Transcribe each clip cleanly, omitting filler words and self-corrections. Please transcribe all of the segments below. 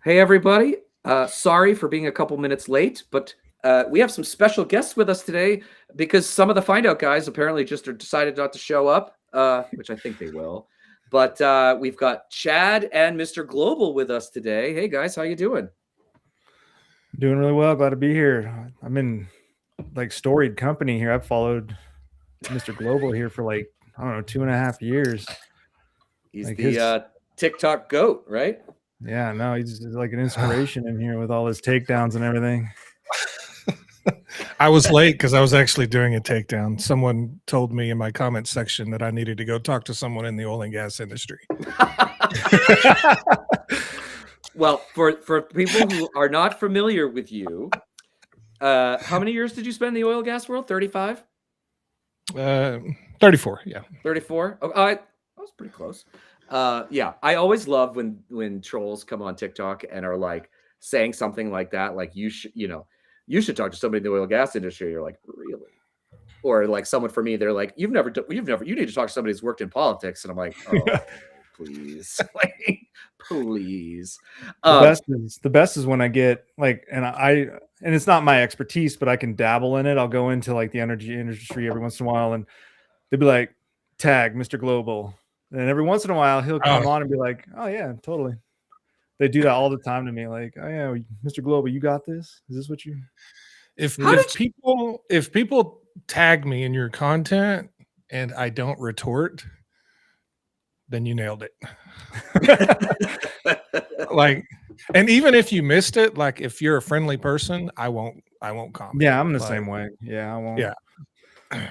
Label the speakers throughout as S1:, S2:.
S1: Hey, everybody. Sorry for being a couple minutes late, but we have some special guests with us today because some of the Find Out guys apparently just decided not to show up, which I think they will. But we've got Chad and Mr. Global with us today. Hey, guys, how you doing?
S2: Doing really well. Glad to be here. I'm in like storied company here. I've followed Mr. Global here for like, I don't know, 2.5 years.
S1: He's
S2: Like
S1: the
S2: his,
S1: TikTok goat, right?
S2: yeah, no, he's like an inspiration in here with all his takedowns and everything.
S3: I was late because I was actually doing a takedown. Someone told me in my comment section that I needed to go talk to someone in the oil and gas industry.
S1: Well, for people who are not familiar with you, how many years did you spend in the oil and gas world? 35?
S3: 34, yeah.
S1: 34? Oh, I was pretty close. Yeah, I always love when trolls come on TikTok and are like saying something like that, like you should talk to somebody in the oil and gas industry. You're like, really? Or like someone for me, they're like, you need to talk to somebody who's worked in politics, and I'm like, oh, please, like, please.
S2: The best is when I get like, and it's not my expertise, but I can dabble in it. I'll go into like the energy industry every once in a while, and they'd be like, "Tag Mr. Global," and every once in a while he'll come on and be like, "Oh yeah, totally." They do that all the time to me, like, "Oh yeah, Mr. Global, you got this? Is this what you?"
S3: If people tag me in your content and I don't retort, then you nailed it. Like, and even if you missed it, like if you're a friendly person, I won't comment.
S2: Yeah, I'm the same way. Yeah, I won't.
S3: Yeah.
S2: I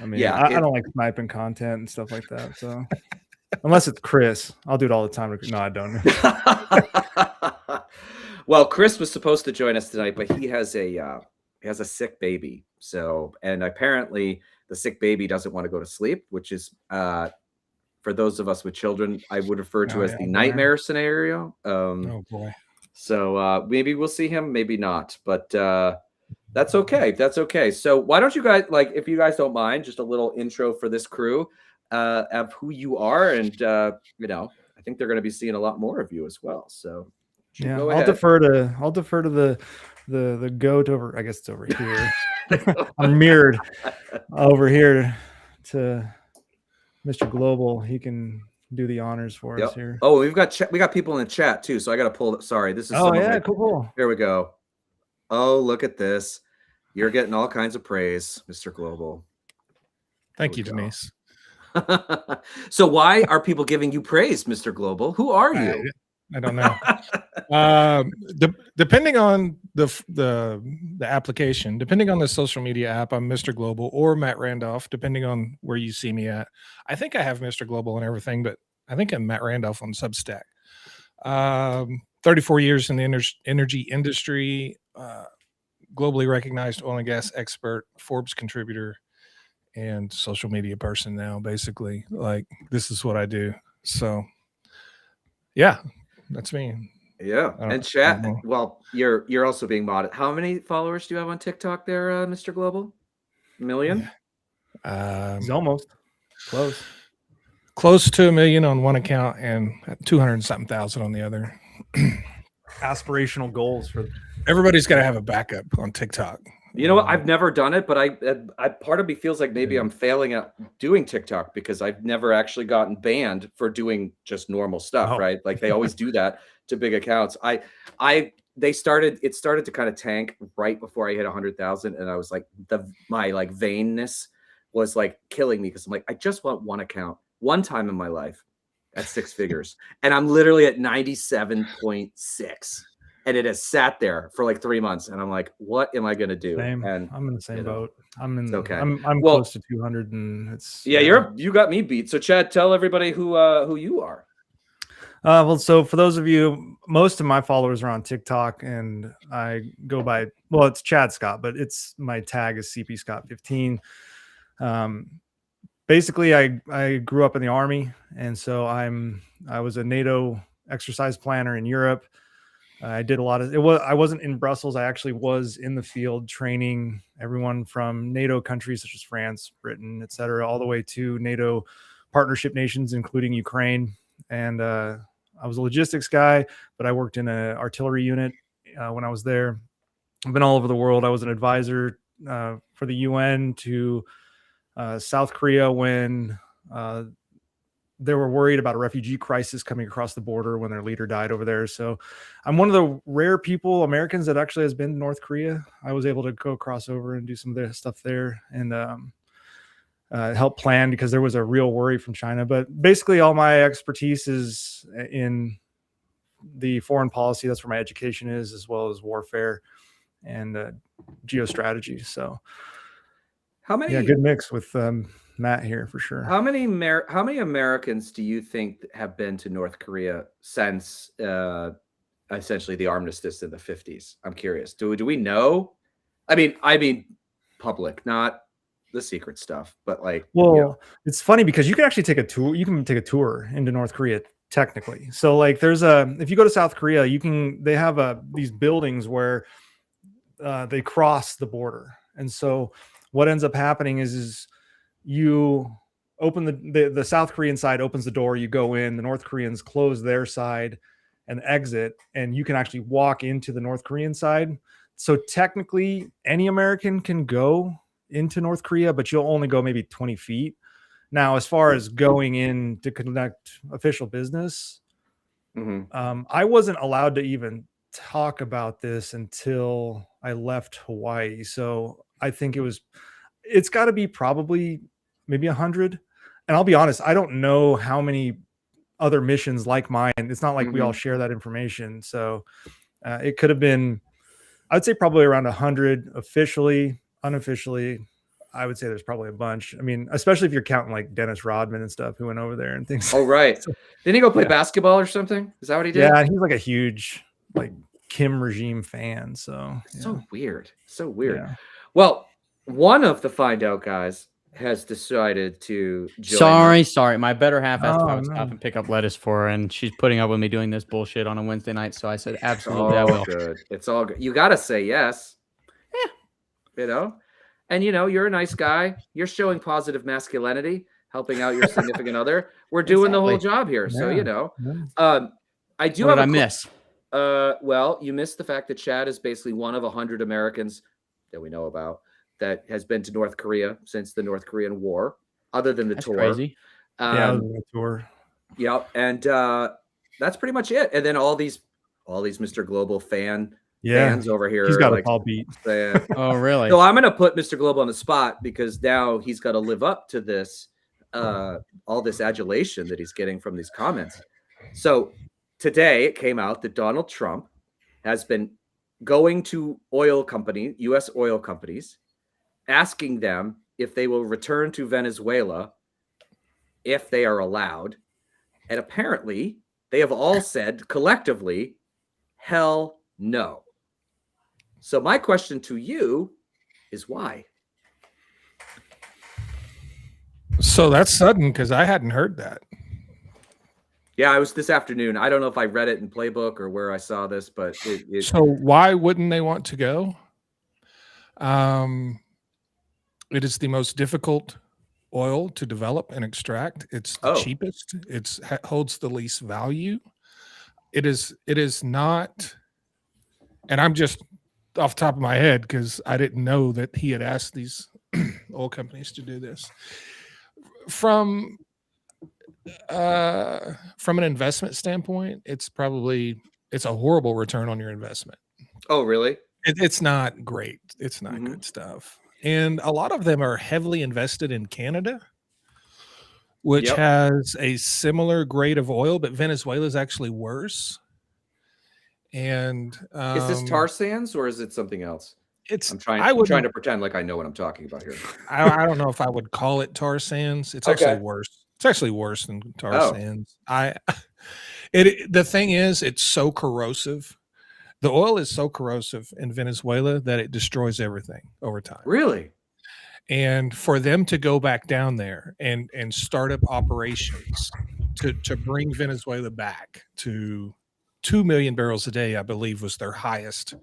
S2: mean, yeah, I don't like sniping content and stuff like that. So unless it's Chris, I'll do it all the time. No, I don't.
S1: Well, Chris was supposed to join us tonight, but he has a sick baby. So, and apparently the sick baby doesn't want to go to sleep, which is for those of us with children, I would refer to as the nightmare scenario.
S3: Oh boy.
S1: So maybe we'll see him, maybe not, but that's okay. That's okay. So why don't you guys, like, if you guys don't mind, just a little intro for this crew of who you are, and I think they're going to be seeing a lot more of you as well. So
S2: yeah, I'll defer to the goat over. I guess it's over here. I'm mirrored over here to Mr. Global. He can do the honors for us here.
S1: Oh, we got people in the chat too, so I got to pull. Sorry, this is.
S2: Oh yeah, cool.
S1: Here we go. Oh, look at this. You're getting all kinds of praise, Mr. Global.
S3: Thank you, Denise.
S1: So why are people giving you praise, Mr. Global? Who are you?
S3: I don't know. Depending on the application, depending on the social media app, I'm Mr. Global or Matt Randolph, depending on where you see me at. I think I have Mr. Global and everything, but I think I'm Matt Randolph on Substack. 34 years in the energy industry, globally recognized oil and gas expert, Forbes contributor, and social media person now. Basically, like, this is what I do. So yeah, that's me.
S1: Yeah, and chat. Well, you're also being modded. How many followers do you have on TikTok there, Mr. Global? A million?
S2: It's almost
S3: close to 1 million on one account and 200-something thousand on the other.
S2: Aspirational goals for
S3: everybody's got to have a backup on TikTok.
S1: You know what? I've never done it, but I part of me feels like maybe I'm failing at doing TikTok because I've never actually gotten banned for doing just normal stuff, right? Like they always do that to big accounts. It started to kind of tank right before I hit 100,000, and I was like, my like vainness was like killing me because I'm like, I just want one account one time in my life at 6 figures, and I'm literally at 97.6. And it has sat there for like 3 months, and I'm like, "What am I going to do?"
S2: Same.
S1: And
S2: I'm in the same boat. I'm in.
S1: Okay.
S2: I'm close to 200, and it's
S1: you got me beat. So, Chad, tell everybody who you are.
S2: Well, so for those of you, most of my followers are on TikTok, and I go by, well, it's Chad Scott, but it's my tag is CP Scott 15. Basically, I grew up in the Army, and so I was a NATO exercise planner in Europe. I did a lot of I wasn't in Brussels. I actually was in the field training everyone from NATO countries such as France, Britain, etc., all the way to NATO partnership nations, including Ukraine. And I was a logistics guy, but I worked in an artillery unit when I was there. I've been all over the world. I was an advisor for the UN to South Korea when they were worried about a refugee crisis coming across the border when their leader died over there. So I'm one of the rare people, Americans, that actually has been to North Korea. I was able to go cross over and do some of their stuff there and help plan because there was a real worry from China. But basically all my expertise is in the foreign policy. That's where my education is, as well as warfare and geostrategy. So
S1: how many?
S2: Yeah, good mix with Matt here for sure.
S1: How many Americans do you think have been to North Korea since essentially the armistice in the 50s? I'm curious. Do we know? I mean, public, not the secret stuff, but like.
S2: Well, it's funny because you can actually take a tour. You can take a tour into North Korea technically. So like, if you go to South Korea, they have these buildings where they cross the border, and so what ends up happening is you open the South Korean side opens the door, you go in, the North Koreans close their side and exit, and you can actually walk into the North Korean side. So technically any American can go into North Korea, but you'll only go maybe 20 feet. Now, as far as going in to conduct official business, I wasn't allowed to even talk about this until I left Hawaii. So I think it's got to be probably maybe 100. And I'll be honest, I don't know how many other missions like mine. It's not like we all share that information. So it could have been, I'd say probably around 100 officially. Unofficially, I would say there's probably a bunch. I mean, especially if you're counting like Dennis Rodman and stuff who went over there and things.
S1: Oh, right. So, didn't he go play basketball or something? Is that what he did?
S2: Yeah, he's like a huge like Kim regime fan. So
S1: so weird. So weird.
S2: Yeah.
S1: Well, one of the Find Out guys has decided to
S4: join. Sorry. My better half asked if I would stop and pick up lettuce for her, and she's putting up with me doing this bullshit on a Wednesday night. So I said, absolutely, I will.
S1: Good. It's all good. You got to say yes. Yeah. You know? And, you're a nice guy. You're showing positive masculinity, helping out your significant other. We're doing the whole job here. So, I do have
S4: I miss.
S1: Well, you missed the fact that Chad is basically one of 100 Americans that we know about that has been to North Korea since the North Korean War, other than the tour.
S4: Crazy.
S2: The tour.
S1: Yeah, and that's pretty much it. And then all these Mr. Global fans over here.
S2: He's got a Paul beat.
S4: Oh, really?
S1: So I'm going to put Mr. Global on the spot because now he's got to live up to this, all this adulation that he's getting from these comments. So today it came out that Donald Trump has been going to U.S. oil companies, asking them if they will return to Venezuela if they are allowed. And apparently they have all said collectively, hell no. So my question to you is why?
S3: So that's sudden because I hadn't heard that.
S1: Yeah, it was this afternoon. I don't know if I read it in Playbook or where I saw this, but
S3: so why wouldn't they want to go? It is the most difficult oil to develop and extract. It's the cheapest. It holds the least value. It is not, and I'm just off the top of my head because I didn't know that he had asked these oil companies to do this. From an investment standpoint, it's a horrible return on your investment.
S1: Oh, really?
S3: It's not great. It's not good stuff. And a lot of them are heavily invested in Canada, which has a similar grade of oil, but Venezuela is actually worse. And
S1: is this tar sands or is it something else? I'm trying to pretend like I know what I'm talking about here.
S3: I don't know if I would call it tar sands. It's actually worse. It's actually worse than tar sands. The thing is, it's so corrosive. The oil is so corrosive in Venezuela that it destroys everything over time.
S1: Really?
S3: And for them to go back down there and start up operations to bring Venezuela back to 2 million barrels a day, I believe was their highest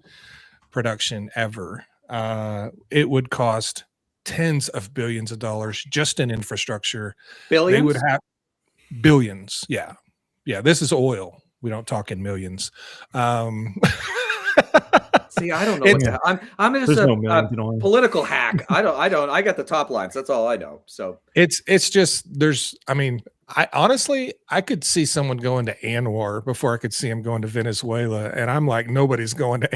S3: production ever. It would cost tens of billions of dollars just in infrastructure.
S1: Billions?
S3: They would have billions. Yeah. This is oil. We don't talk in millions.
S1: See, I don't know.
S3: It's-
S1: I'm just
S2: There's
S1: a,
S2: no millions in oil.
S1: political hack. I got the top lines. That's all I know. So
S3: It's just I mean, I honestly I could see someone going to Anwar before I could see him going to Venezuela, and I'm like, nobody's going to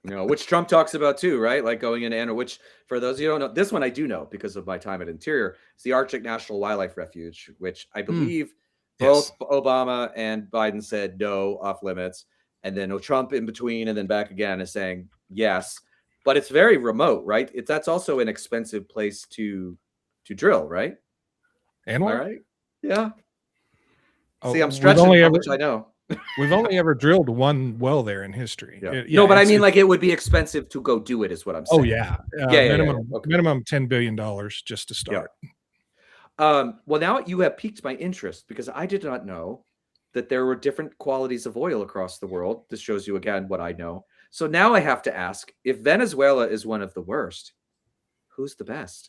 S3: Anwar.
S1: which Trump talks about too, right? Like going into Anna, which for those of you who don't know, this one I do know because of my time at Interior. It's the Arctic National Wildlife Refuge, which I believe both Obama and Biden said no, off limits. And then Trump in between and then back again is saying yes. But it's very remote, right? That's also an expensive place to drill, right? Am I
S3: Anwar?
S1: right? Yeah.
S3: Oh,
S1: See, I'm
S3: we've
S1: stretching
S3: only
S1: how
S3: ever-
S1: much I know.
S3: We've only ever drilled one well there in history.
S1: Yeah. No, but I
S3: it's-
S1: mean, like, it would be expensive to go do it, is what I'm saying.
S3: oh yeah,
S1: Yeah,
S3: minimum
S1: okay.
S3: minimum $10 billion just to start.
S1: Well, now you have piqued my interest because I did not know that there were different qualities of oil across the world. This shows you again what I know. So now I have to ask, if Venezuela is one of the worst, who's the best?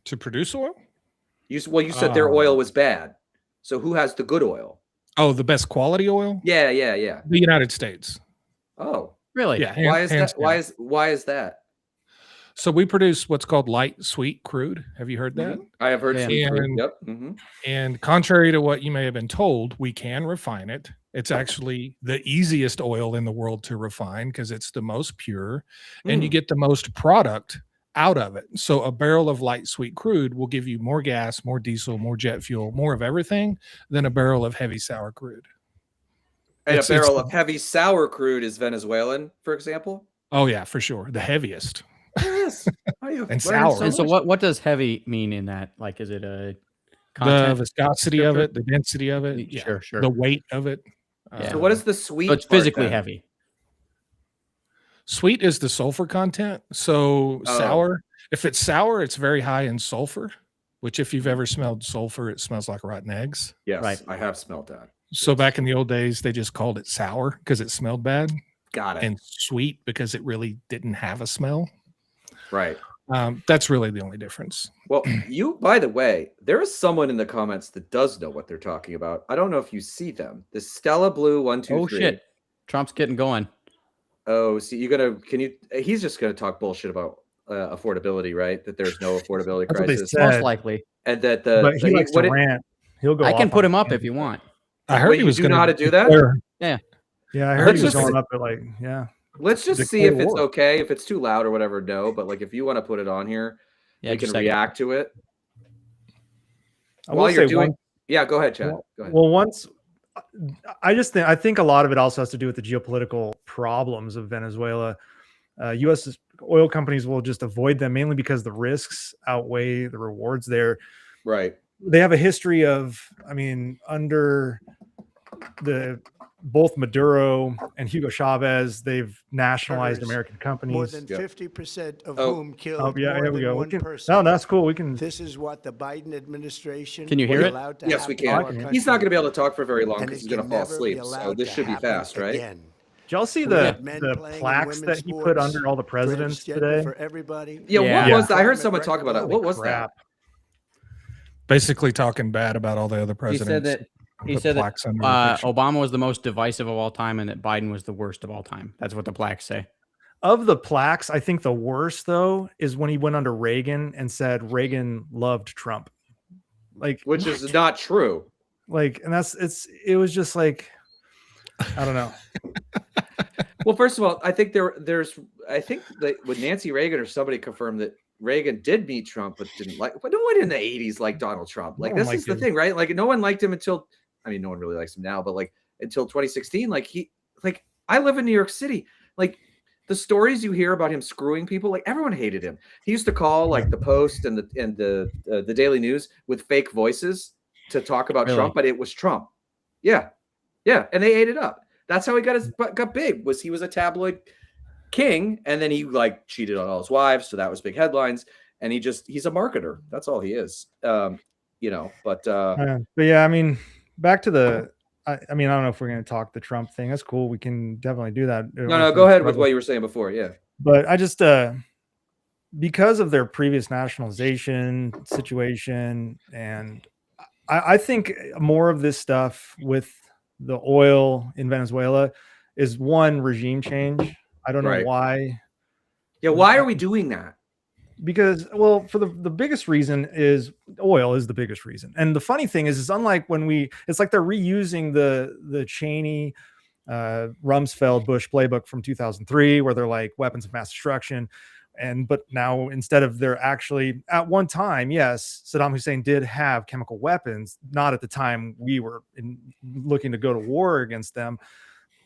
S3: To produce oil?
S1: You said their oil was bad. So who has the good oil?
S3: Oh, the best quality oil?
S1: Yeah.
S3: The United States.
S1: Oh,
S4: Really?
S3: Yeah.
S1: why is
S3: hands
S1: that?
S3: down.
S1: Why is that?
S3: So we produce what's called light sweet crude. Have you heard that?
S1: I have heard.
S4: Yeah.
S1: Sweet fruit.
S3: And-
S1: Yep. Mhm.
S3: And contrary to what you may have been told, we can refine it. It's actually the easiest oil in the world to refine because it's the most pure and you
S1: Mm.
S3: get the most product out of it. So a barrel of light sweet crude will give you more gas, more diesel, more jet fuel, more of everything than a barrel of heavy sour crude.
S1: And
S3: It's-
S1: a barrel
S3: it's-
S1: of heavy sour crude is Venezuelan, for example.
S3: Oh yeah, for sure. The heaviest.
S1: Yes. Are you
S3: And
S1: learning
S3: sour.
S4: And so
S1: much?
S4: what does heavy mean in that? Like, is it a
S3: The
S4: content?
S3: viscosity of it, the density of it, yeah,
S4: Sure.
S3: the weight of it.
S4: Yeah.
S1: So what is the sweet?
S4: So it's
S1: part
S4: physically
S1: then?
S4: heavy.
S3: Sweet is the sulfur content. So
S1: Oh.
S3: sour, if it's sour, it's very high in sulfur, which if you've ever smelled sulfur, it smells like rotten eggs.
S1: Yes,
S4: Right.
S1: I have smelled that.
S3: So back in the old days, they just called it sour because it smelled bad,
S1: Got it.
S3: and sweet because it really didn't have a smell.
S1: Right.
S3: That's really the only difference.
S1: Well, by the way, there is someone in the comments that does know what they're talking about. I don't know if you see them. The Stella Blue 123.
S4: Oh shit. Trump's getting going.
S1: Oh, see, he's just gonna talk bullshit about affordability, right? That there's no affordability
S2: That's what they
S1: crisis,
S2: said.
S4: Most likely.
S1: and that
S2: But he likes to rant. He'll go.
S4: I can
S2: off
S4: put
S2: on
S4: him up
S2: rant.
S4: if you want.
S3: I heard
S1: Wait,
S3: he
S1: you
S3: was
S1: do
S3: going
S1: know how to do that?
S2: Yeah, I heard
S1: Let's
S2: he was
S1: just-
S2: going up at like, yeah.
S1: Let's just see
S3: Declare
S1: if it's
S3: war.
S1: okay. If it's too loud or whatever, no. But like, if you want to put it on here,
S4: Yeah,
S1: we
S4: just
S1: can
S4: a second.
S1: react to it.
S2: I
S1: While
S2: will
S1: you're
S2: say
S1: doing,
S2: one-
S1: yeah, go ahead, Chad. Go ahead.
S2: Well, I think a lot of it also has to do with the geopolitical problems of Venezuela. U.S. oil companies will just avoid them mainly because the risks outweigh the rewards there.
S1: Right.
S2: They have a history of, under both Maduro and Hugo Chavez, they've nationalized
S5: Murders.
S2: American
S5: More
S2: companies.
S5: than
S1: Yeah.
S5: 50% of
S1: Oh.
S5: whom killed
S2: Oh, yeah,
S5: more
S2: here we
S5: than
S2: go.
S5: one person.
S2: No, that's cool. We can.
S5: This is what the Biden administration
S4: Can you hear
S5: was
S4: it?
S5: allowed to
S1: Yes, we
S5: happen to our
S1: can.
S2: can.
S1: He's not going
S5: country,
S1: to be able to talk for very long
S5: and
S1: because
S5: it
S1: he's going to
S5: can
S1: fall
S5: never be
S1: asleep. So
S5: allowed
S1: this
S5: to
S1: should be
S5: happen
S1: fast, right?
S5: again.
S2: Did y'all see
S5: We
S2: the
S5: had men playing in
S2: plaques that
S5: women's
S2: he put
S5: sports,
S2: under all the presidents
S5: transgender
S2: today?
S5: for everybody.
S1: Yeah.
S4: Yeah.
S1: What was that? I heard
S5: Climate
S1: someone talk about that.
S5: record.
S1: What was
S2: Crap.
S3: basically talking bad about all the other
S4: He
S3: presidents.
S4: said that
S3: Put plaques under the picture.
S4: Obama was the most divisive of all time and that Biden was the worst of all time. That's what the plaques say.
S2: Of the plaques, I think the worst though is when he went under Reagan and said Reagan loved Trump. Like,
S1: Which is not true.
S2: and it was just like, I don't know.
S1: Well, first of all, I think I think that with Nancy Reagan or somebody confirmed that Reagan did meet Trump, but didn't like. But no one in the '80s liked Donald Trump. Like,
S2: No one
S1: this is
S2: liked
S1: the
S2: him.
S1: thing, right? Like, no one liked him until. I mean, no one really likes him now, but like until 2016. Like I live in New York City. Like the stories you hear about him screwing people, like everyone hated him. He used to call like the Post and the Daily News with fake voices to talk about
S4: Really?
S1: Trump, but it was Trump. Yeah, and they ate it up. That's how he got big. Was he was a tabloid king, and then he like cheated on all his wives, so that was big headlines. And he's a marketer. That's all he is. But
S2: Yeah, back to the. I don't know if we're going to talk the Trump thing. That's cool. We can definitely do that.
S1: no, go ahead with what you were saying before. Yeah.
S2: But I just because of their previous nationalization situation, and I think more of this stuff with the oil in Venezuela is one regime change. I don't know
S1: Right.
S2: why.
S1: Yeah, why are we doing that?
S2: Because well, for the biggest reason is oil is the biggest reason. And the funny thing is unlike when it's like they're reusing the Cheney Rumsfeld Bush playbook from 2003 where they're like weapons of mass destruction. But now instead of they're actually at one time, yes, Saddam Hussein did have chemical weapons, not at the time we were looking to go to war against them,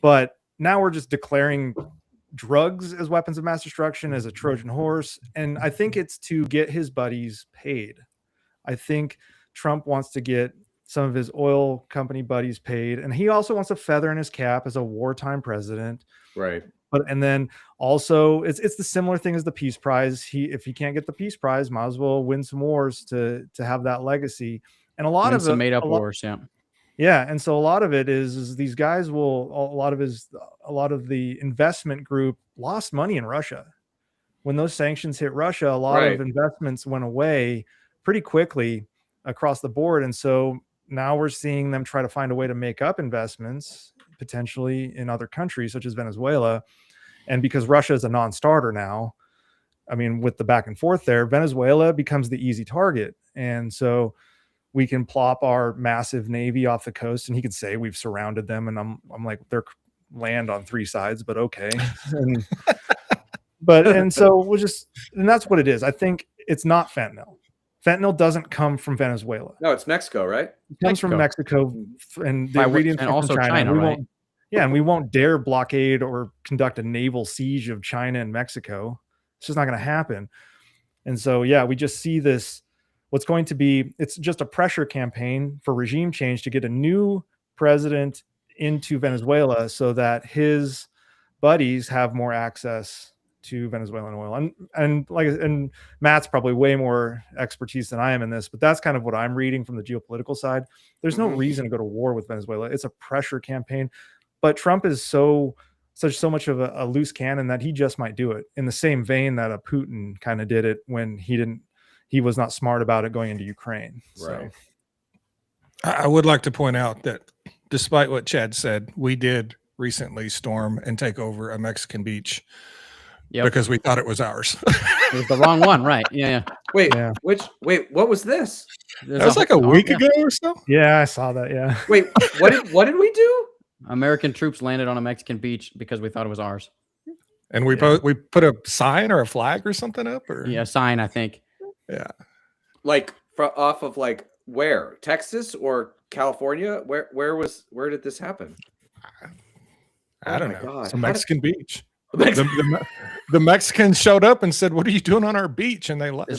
S2: but now we're just declaring drugs as weapons of mass destruction as a Trojan horse. And I think it's to get his buddies paid. I think Trump wants to get some of his oil company buddies paid, and he also wants a feather in his cap as a wartime president.
S1: Right.
S2: And then also it's the similar thing as the Peace Prize. If he can't get the Peace Prize, might as well win some wars to have that legacy. And a lot of
S4: some made up wars, yeah.
S2: Yeah, and so a lot of it is these guys will a lot of the investment group lost money in Russia. When those sanctions hit Russia, a lot of investments went away pretty quickly across the board, and so now we're seeing them try to find a way to make up investments potentially in other countries such as Venezuela. And because Russia is a non-starter now, I mean, with the back and forth there, Venezuela becomes the easy target, and so we can plop our massive navy off the coast, and he could say we've surrounded them. And I'm like, they're land on three sides, but okay. And so and that's what it is. I think it's not fentanyl. Fentanyl doesn't come from Venezuela.
S1: No, it's Mexico, right?
S2: It comes from Mexico, and the ingredients
S4: and
S2: come
S4: also
S2: from China.
S4: right?
S2: And we won't dare blockade or conduct a naval siege of China and Mexico. It's just not going to happen. And so, yeah, we just see this. It's just a pressure campaign for regime change to get a new president into Venezuela so that his buddies have more access to Venezuelan oil. And Matt's probably way more expertise than I am in this, but that's kind of what I'm reading from the geopolitical side. There's no reason to go to war with Venezuela. It's a pressure campaign, but Trump is so much of a loose cannon that he just might do it in the same vein that a Putin kind of did it when he was not smart about it going into Ukraine.
S1: Right.
S3: So I would like to point out that despite what Chad said, we did recently storm and take over a Mexican beach because we thought it was ours.
S4: It was the wrong one, right? Yeah.
S1: Wait, what was this?
S3: That was like a week ago or so.
S2: Yeah, I saw that. Yeah.
S1: Wait, what did we do?
S4: American troops landed on a Mexican beach because we thought it was ours.
S3: And we put a sign or a flag or something up, or
S4: a sign, I think.
S3: Yeah.
S1: Like off of like where? Texas or California? Where did this happen?
S3: I don't know.
S1: God.
S3: It's a Mexican beach. The Mexicans showed up and said, "What are you doing on our beach?" And they left.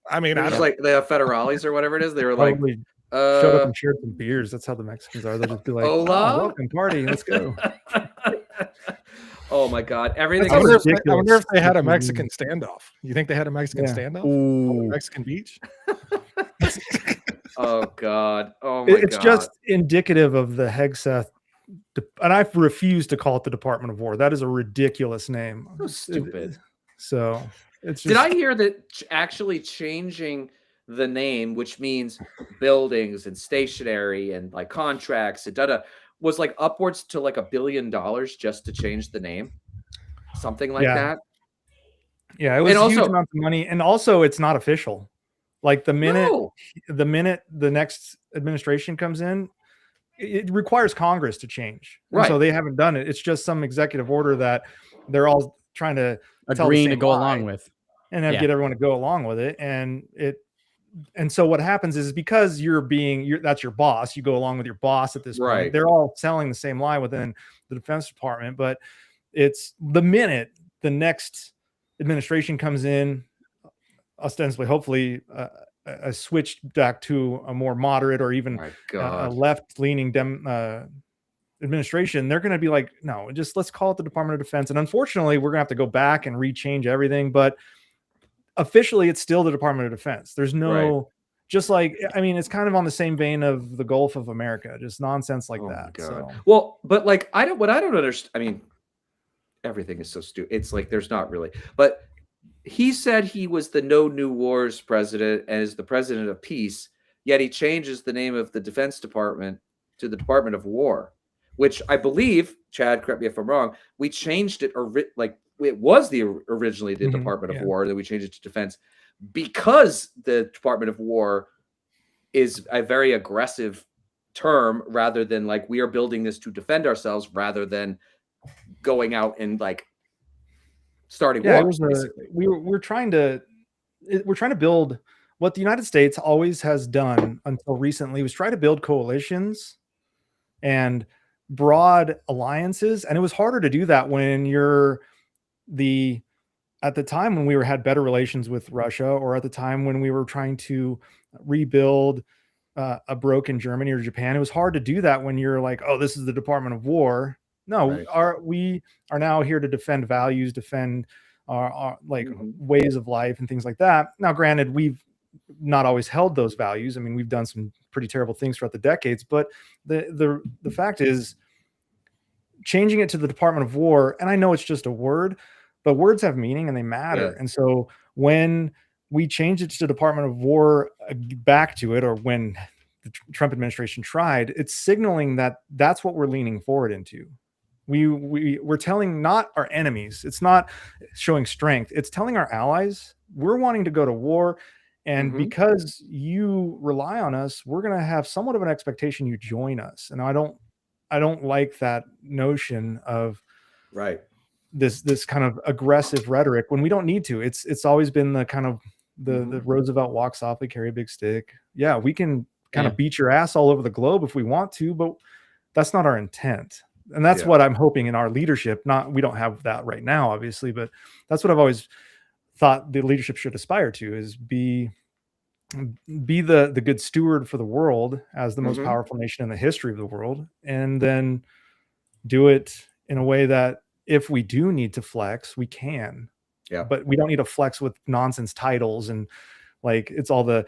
S3: I mean, I don't
S1: like they have federales or whatever it is. They were
S2: Probably
S1: like,
S2: showed up and shared some beers. That's how the Mexicans are. They'll just be like,
S1: Hola?
S2: welcome party, let's go.
S1: Oh my God, everything.
S3: I wonder if they had a Mexican standoff. You think they had a Mexican standoff on the Mexican beach?
S1: Oh God. Oh my
S2: It's
S1: God.
S2: just indicative of the Hegseth, and I refuse to call it the Department of War. That is a ridiculous name.
S1: So stupid.
S2: So it's just,
S1: Did I hear that actually changing the name, which means buildings and stationery and like contracts and was like upwards to like $1 billion just to change the name? Something like that.
S2: Yeah, it was a huge amount of money. And also it's not official. Like the minute the next administration comes in, it requires Congress to change. Right. So they haven't done it. It's just some executive order that they're all trying to
S4: agreeing to go along with
S2: and get everyone to go along with it. And so what happens is because that's your boss, you go along with your boss at this point. Right. They're all selling the same lie within the Defense Department, but it's the minute the next administration comes in, ostensibly, hopefully, a switch back to a more moderate or even a left-leaning administration, they're going to be like, no, just let's call it the Department of Defense. And unfortunately, we're going to have to go back and rechange everything. But officially, it's still the Department of Defense. There's no, just like, I mean, it's kind of on the same vein of the Gulf of America, just nonsense like that. So.
S1: Well, but like, I don't understand. I mean, everything is so stupid. It's like, there's not really, but he said he was the No New Wars president and is the president of peace. yet he changes the name of the Defense Department to the Department of War, which I believe, Chad, correct me if I'm wrong, we changed it, like it was originally the Department of War, then we changed it to Defense because the Department of War is a very aggressive term rather than like we are building this to defend ourselves rather than going out and like starting war.
S2: We're trying to build what the United States always has done until recently was try to build coalitions and broad alliances, and it was harder to do that when you're at the time when we had better relations with Russia, or at the time when we were trying to rebuild a broken Germany or Japan. It was hard to do that when you're like, oh, this is the Department of War. No,
S1: Right.
S2: we are now here to defend values, defend our like ways of life and things like that. Now, granted, we've not always held those values. I mean, we've done some pretty terrible things throughout the decades, but the fact is, changing it to the Department of War, and I know it's just a word, but words have meaning and they matter.
S1: Yeah.
S2: And so when we change it to the Department of War back to it, or when the Trump administration tried, it's signaling that that's what we're leaning forward into. We're telling not our enemies, it's not showing strength, it's telling our allies we're wanting to go to war. And because you rely on us, we're going to have somewhat of an expectation you join us. And I don't like that notion of this kind of aggressive rhetoric when we don't need to. It's always been the kind of the Roosevelt walk softly, carry a big stick. Yeah, we can kind of beat your ass all over the globe if we want to, but that's not our intent. And that's what I'm hoping in our leadership. We don't have that right now, obviously, but that's what I've always thought the leadership should aspire to, is be the good steward for the world as the most powerful nation in the history of the world, and then do it in a way that if we do need to flex, we can. But we don't need to flex with nonsense titles and like it's all the.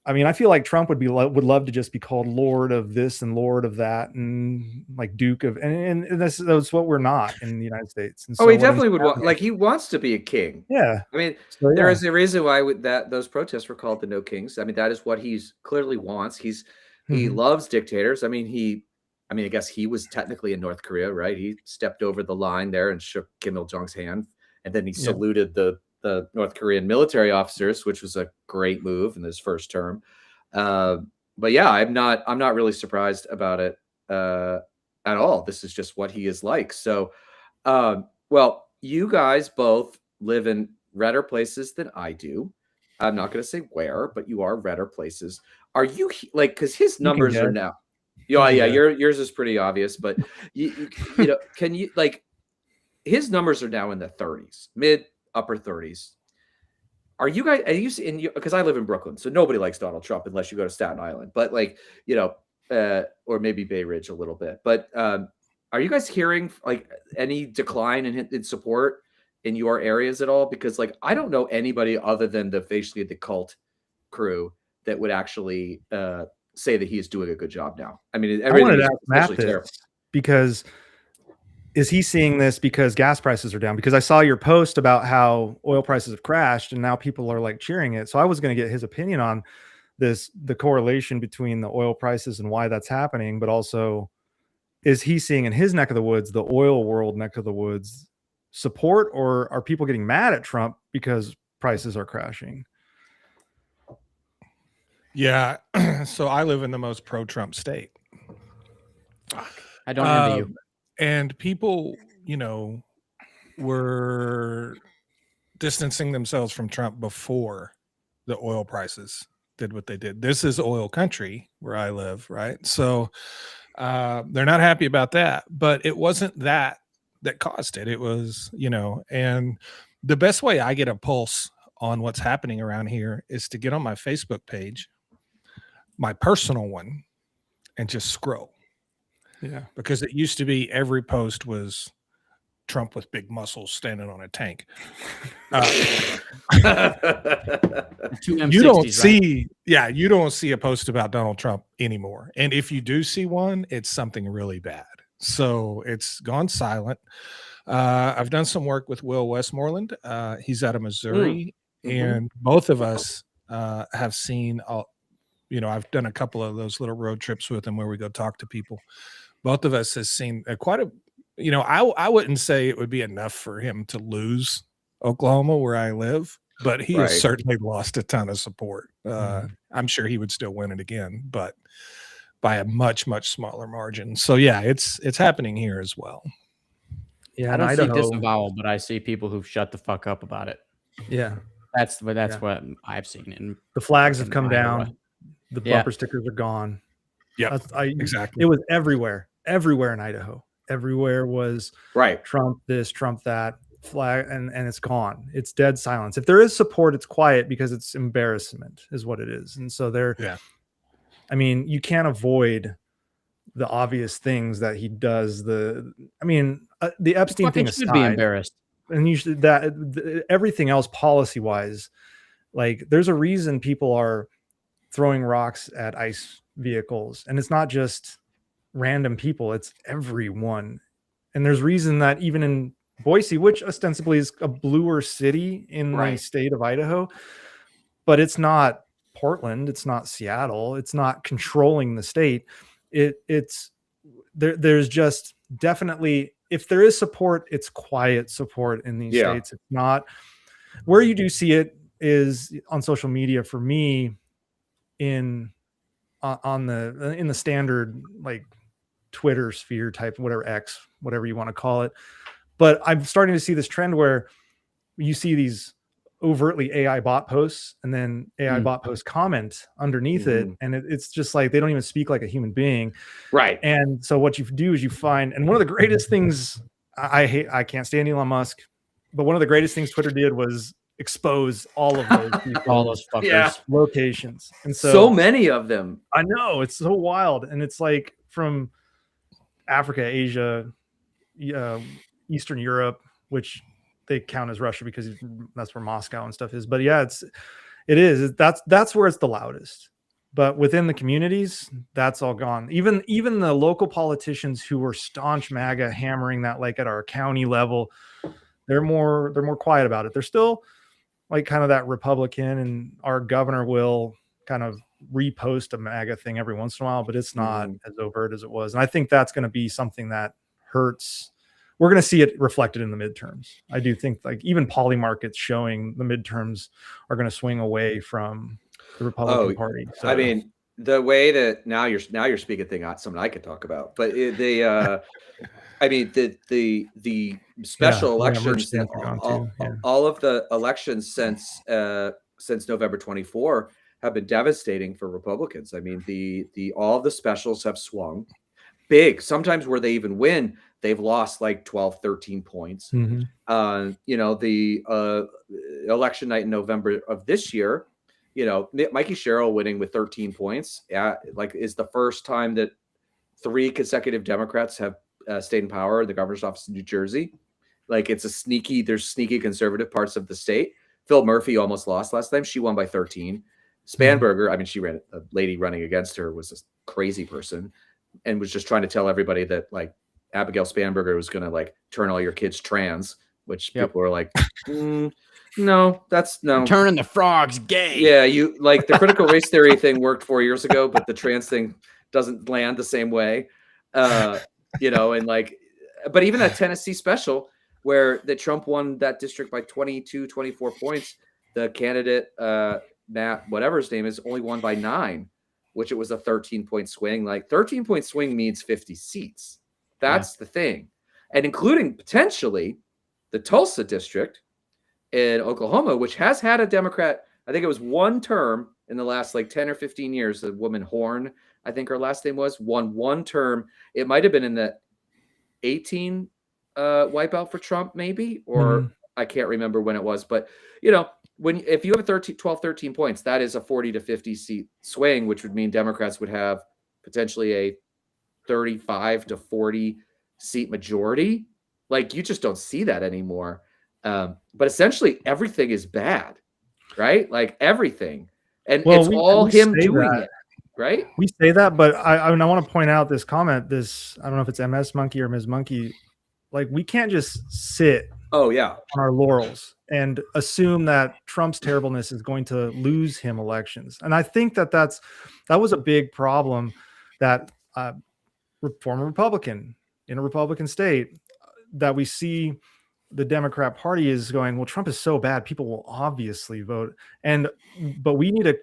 S2: I mean, I feel like Trump would love to just be called Lord of this and Lord of that and like Duke of, and that's what we're not in the United States. And so
S1: he definitely would want, like he wants to be a king.
S2: Yeah.
S1: I mean, there is a reason why those protests were called the No Kings. I mean, that is what he's clearly wants. He loves dictators. I mean, I guess he was technically in North Korea, right? He stepped over the line there and shook Kim Il-jung's hand, and then he saluted the North Korean military officers, which was a great move in his first term. But yeah, I'm not really surprised about it at all. This is just what he is like. So, well, you guys both live in redder places than I do. I'm not going to say where, but you are redder places. Are you like, because his numbers are now, yours is pretty obvious, but you know, can you like, his numbers are now in the 30s, upper 30s. Are you guys, because I live in Brooklyn, so nobody likes Donald Trump unless you go to Staten Island, but like, you know, or maybe Bay Ridge a little bit, but are you guys hearing like any decline in support in your areas at all? Because like, I don't know anybody other than basically the cult crew that would actually say that he's doing a good job now. I mean,
S2: I wanted to ask Matt this, because is he seeing this because gas prices are down? Because I saw your post about how oil prices have crashed and now people are like cheering it. So I was going to get his opinion on this, the correlation between the oil prices and why that's happening, but also is he seeing in his neck of the woods, the oil world neck of the woods, support, or are people getting mad at Trump because prices are crashing?
S3: Yeah. So I live in the most pro-Trump state.
S4: I don't envy you.
S3: And people, you know, were distancing themselves from Trump before the oil prices did what they did. This is oil country where I live, right? So they're not happy about that. But it wasn't that caused it. It was, you know, and the best way I get a pulse on what's happening around here is to get on my Facebook page, my personal one, and just scroll. Yeah, because it used to be every post was Trump with big muscles standing on a tank. You don't see, you don't see a post about Donald Trump anymore. And if you do see one, it's something really bad. So it's gone silent. I've done some work with Will Westmoreland. He's out of Missouri, and both of us have seen I've done a couple of those little road trips with him where we go talk to people. Both of us has seen quite a, I wouldn't say it would be enough for him to lose Oklahoma where I live, but he has
S1: Right.
S3: certainly lost a ton of support. I'm sure he would still win it again, but by a much, much smaller margin. So yeah, it's happening here as well.
S2: Yeah,
S4: I
S2: in
S4: don't see
S2: Idaho,
S4: disavowal, but I see people who've shut the fuck up about it.
S2: yeah,
S4: That's
S2: Yeah.
S4: what I've seen. And
S2: the flags have
S4: in
S2: come
S4: Iowa.
S2: down. The
S4: Yeah.
S2: bumper stickers are gone.
S3: Yeah,
S2: It
S3: exactly.
S2: was everywhere in Idaho. Everywhere was
S1: Right.
S2: Trump this, Trump that flag, and it's gone. It's dead silence. If there is support, it's quiet because it's embarrassment is what it is. And so
S3: Yeah.
S2: I mean, you can't avoid the obvious things that he does. The Epstein
S4: Fucking
S2: thing
S4: should be
S2: aside,
S4: embarrassed.
S2: and you should everything else policy wise, like there's a reason people are throwing rocks at ICE vehicles, and it's not just random people, it's everyone. And there's reason that even in Boise, which ostensibly is a bluer city in the
S1: Right.
S2: state of Idaho, but it's not Portland, it's not Seattle, it's not controlling the state. It's there's just definitely, if there is support, it's quiet support in these
S1: Yeah.
S2: states. It's not where you do see it is on social media for me in the standard like Twitter sphere type, whatever X, whatever you want to call it. But I'm starting to see this trend where you see these overtly AI bot posts and then AI bot posts comment underneath it. And it's just like, they don't even speak like a human being.
S1: Right.
S2: And so what you do is you find, and one of the greatest things I can't stand Elon Musk, but one of the greatest things Twitter did was expose all of those people,
S4: All those fuckers.
S1: Yeah.
S2: locations. And
S1: So many of them.
S2: I know, it's so wild. And it's like from Africa, Asia, Eastern Europe, which they count as Russia because that's where Moscow and stuff is. But yeah, that's where it's the loudest. But within the communities, that's all gone. Even the local politicians who were staunch MAGA, hammering that like at our county level, they're more quiet about it. They're still like kind of that Republican, and our governor will kind of repost a MAGA thing every once in a while, but it's not as overt as it was. And I think that's going to be something that hurts. We're going to see it reflected in the midterms. I do think like even poly markets showing the midterms are going to swing away from the Republican Party. So,
S1: I mean, the way that now you're speaking thing, something I could talk about, but I mean, the special elections,
S2: merge stands are gone too.
S1: all of the elections since November 24 have been devastating for Republicans. I mean, all of the specials have swung big. Sometimes where they even win, they've lost like 12, 13 points. The election night in November of this year, Mikey Sherrill winning with 13 points, is the first time that 3 consecutive Democrats have stayed in power in the governor's office in New Jersey. Like there's sneaky conservative parts of the state. Phil Murphy almost lost last time. She won by 13. Spanberger, I mean, a lady running against her was a crazy person and was just trying to tell everybody that like Abigail Spanberger was going to like turn all your kids trans, which people were like, no, that's no.
S4: Turning the frogs gay.
S1: Yeah, you like the critical race theory thing worked 4 years ago, but the trans thing doesn't land the same way. And like, but even that Tennessee special where the Trump won that district by 22, 24 points, the candidate, Matt, whatever his name is, only won by 9, which it was a 13-point swing. Like 13-point swing means 50 seats. That's the thing. And including potentially the Tulsa district in Oklahoma, which has had a Democrat, I think it was one term in the last like 10 or 15 years, the woman Horn, I think her last name was, won one term. It might have been in the 18 wipeout for Trump, maybe, or I can't remember when it was. But, if you have 12, 13 points, that is a 40 to 50 seat swing, which would mean Democrats would have potentially a 35 to 40 seat majority. Like you just don't see that anymore. But essentially everything is bad, right? Like everything. And it's all him doing it, right?
S2: We say that, but I want to point out this comment, I don't know if it's MS Monkey or Ms. Monkey Like we can't just sit
S1: Oh yeah.
S2: on our laurels and assume that Trump's terribleness is going to lose him elections. And I think that that was a big problem that former Republican in a Republican state that we see the Democrat Party is going, well, Trump is so bad, people will obviously vote. But we need to,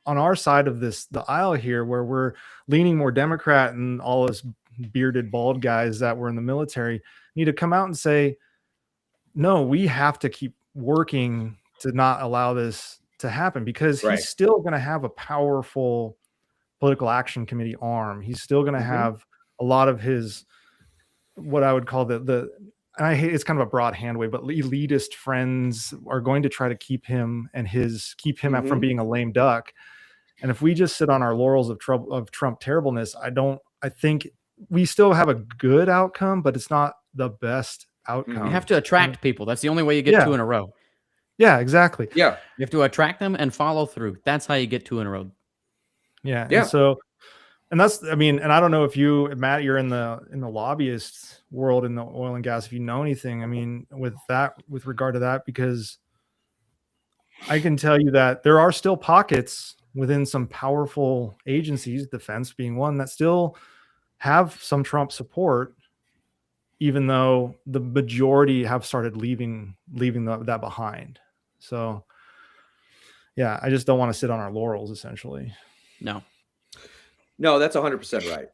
S2: on our side of the aisle here, where we're leaning more Democrat and all us bearded bald guys that were in the military need to come out and say, no, we have to keep working to not allow this to happen, because
S1: Right.
S2: he's still going to have a powerful political action committee arm. He's still going to have a lot of his, what I would call and I hate, it's kind of a broad hand wave, but elitist friends are going to try to keep him out from being a lame duck. And if we just sit on our laurels of Trump terribleness, I think we still have a good outcome, but it's not the best outcome.
S4: You have to attract people. That's the only way you get two in a row.
S2: Yeah, exactly.
S1: Yeah.
S4: You have to attract them and follow through. That's how you get two in a row.
S2: Yeah.
S1: Yeah.
S2: And so, and that's, I mean, and I don't know if you, Matt, you're in the lobbyist world in the oil and gas, if you know anything, I mean, with regard to that, because I can tell you that there are still pockets within some powerful agencies, defense being one, that still have some Trump support, even though the majority have started leaving that behind. So yeah, I just don't want to sit on our laurels, essentially.
S1: No, that's 100% right.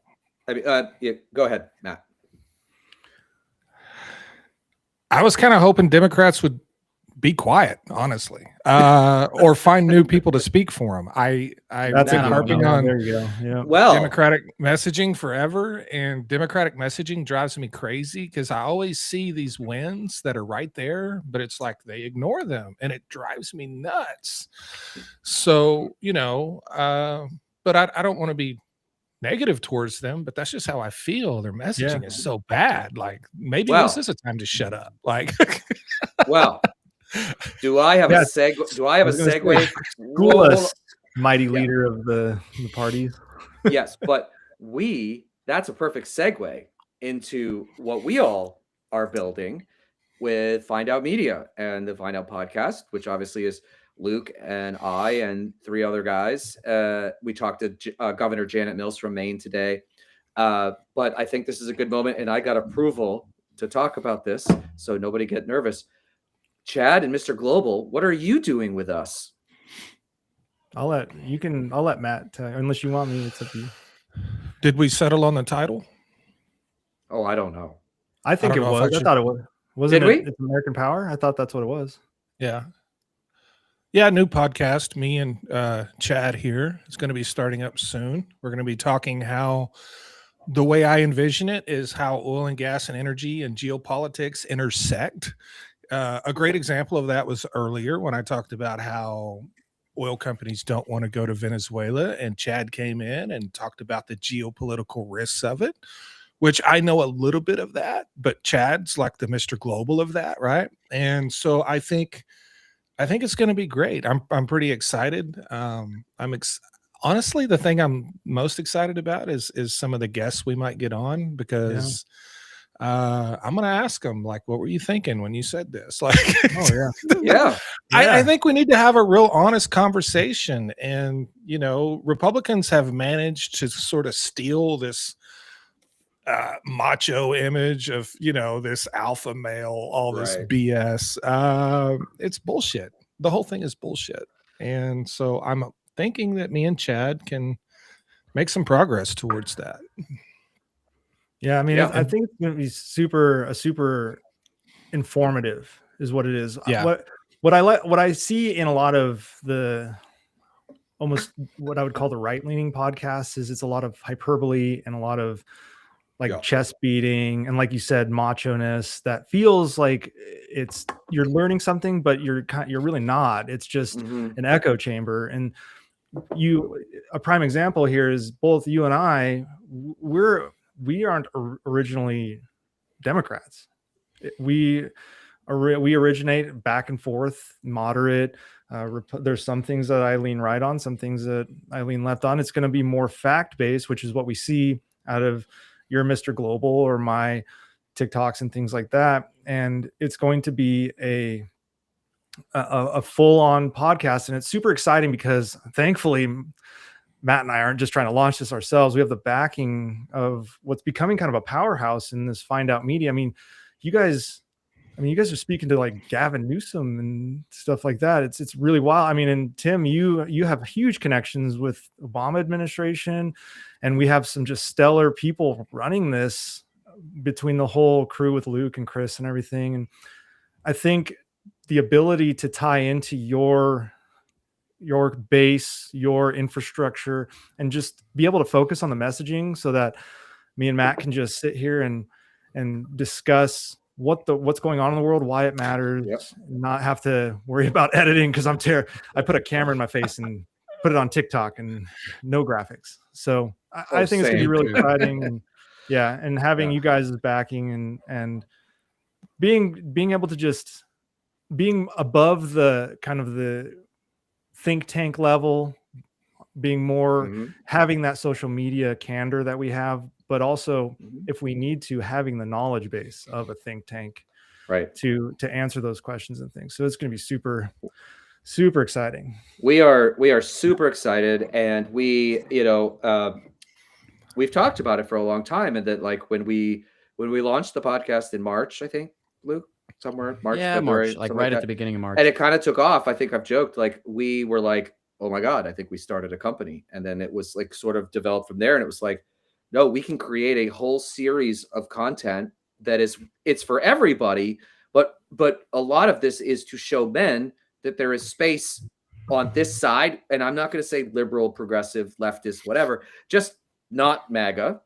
S1: I mean, yeah, go ahead, Matt.
S3: I was kind of hoping Democrats would be quiet, honestly, or find new people to speak for them. I've
S2: That's
S3: been
S2: a
S3: harping on
S2: there you go. Yeah.
S1: Well,
S3: Democratic messaging forever, and Democratic messaging drives me crazy because I always see these wins that are right there, but it's like they ignore them, and it drives me nuts. So, but I don't want to be negative towards them, but that's just how I feel. Their messaging is so bad. Like maybe this is a time to shut up. Like,
S1: well, do I have a segue? Do I have a segue?
S2: School us, mighty leader of the parties.
S1: Yes, but that's a perfect segue into what we all are building with Find Out Media and the Find Out podcast, which obviously is Luke and I and three other guys. We talked to Governor Janet Mills from Maine today. But I think this is a good moment, and I got approval to talk about this, so nobody get nervous. Chad and Mr. Global, what are you doing with us?
S2: I'll let Matt tell you, unless you want me. It's up to you.
S3: did we settle on the title?
S1: Oh, I don't know.
S2: I think it was. I thought it was. Wasn't
S1: Did we?
S2: It's American Power? I thought that's what it was.
S3: Yeah, new podcast. Me and Chad here. It's going to be starting up soon. We're going to be talking how the way I envision it is how oil and gas and energy and geopolitics intersect. A great example of that was earlier when I talked about how oil companies don't want to go to Venezuela, and Chad came in and talked about the geopolitical risks of it, which I know a little bit of that, but Chad's like the Mr. Global of that, right? And so I think it's going to be great. I'm pretty excited. Honestly, the thing I'm most excited about is some of the guests we might get on, because I'm going to ask them, like, what were you thinking when you said this? Like,
S1: Yeah.
S3: I think we need to have a real honest conversation. And, Republicans have managed to sort of steal this macho image of, this alpha male, all this BS. It's bullshit. The whole thing is bullshit. And so I'm thinking that me and Chad can make some progress towards that.
S2: Yeah, I mean, I think it's going to be super informative is what it is.
S3: Yeah.
S2: What I see in a lot of the almost what I would call the right-leaning podcasts is it's a lot of hyperbole and a lot of chest beating and, like you said, macho-ness that feels like you're learning something, but you're really not. It's just an echo chamber. And a prime example here is both you and I, we aren't originally Democrats. We originate back and forth, moderate. There's some things that I lean right on, some things that I lean left on. It's going to be more fact-based, which is what we see out of your Mr. Global or my TikToks and things like that. And it's going to be a full-on podcast, and it's super exciting because thankfully Matt and I aren't just trying to launch this ourselves. We have the backing of what's becoming kind of a powerhouse in this Find Out Media. I mean, you guys are speaking to like Gavin Newsom and stuff like that. It's really wild. I mean, and Tim, you have huge connections with Obama administration, and we have some just stellar people running this between the whole crew with Luke and Chris and everything. And I think the ability to tie into your base, your infrastructure, and just be able to focus on the messaging so that me and Matt can just sit here and discuss what's going on in the world, why it matters,
S1: Yep.
S2: not have to worry about editing because I put a camera in my face and put it on TikTok and no graphics. So I think it's gonna be
S1: same,
S2: really
S1: dude.
S2: exciting, and yeah, and having you guys' backing and being able to just being above the kind of the think tank level, being more
S1: Mhm.
S2: having that social media candor that we have, but also
S1: Mhm.
S2: if we need to, having the knowledge base of a think tank
S1: Right.
S2: to answer those questions and things. So it's going to be super, super exciting.
S1: We are super excited, and we've talked about it for a long time. And that, like, when we launched the podcast in March, I think, Luke, somewhere March, February,
S4: March, like
S1: something
S4: right at
S1: that.
S4: the beginning of March.
S1: And it kind of took off. I think I've joked, like, we were like, oh my God, I think we started a company. And then it was like sort of developed from there. And it was like, no, we can create a whole series of content that it's for everybody. But a lot of this is to show men that there is space on this side. And I'm not going to say liberal, progressive, leftist, whatever, just not MAGA.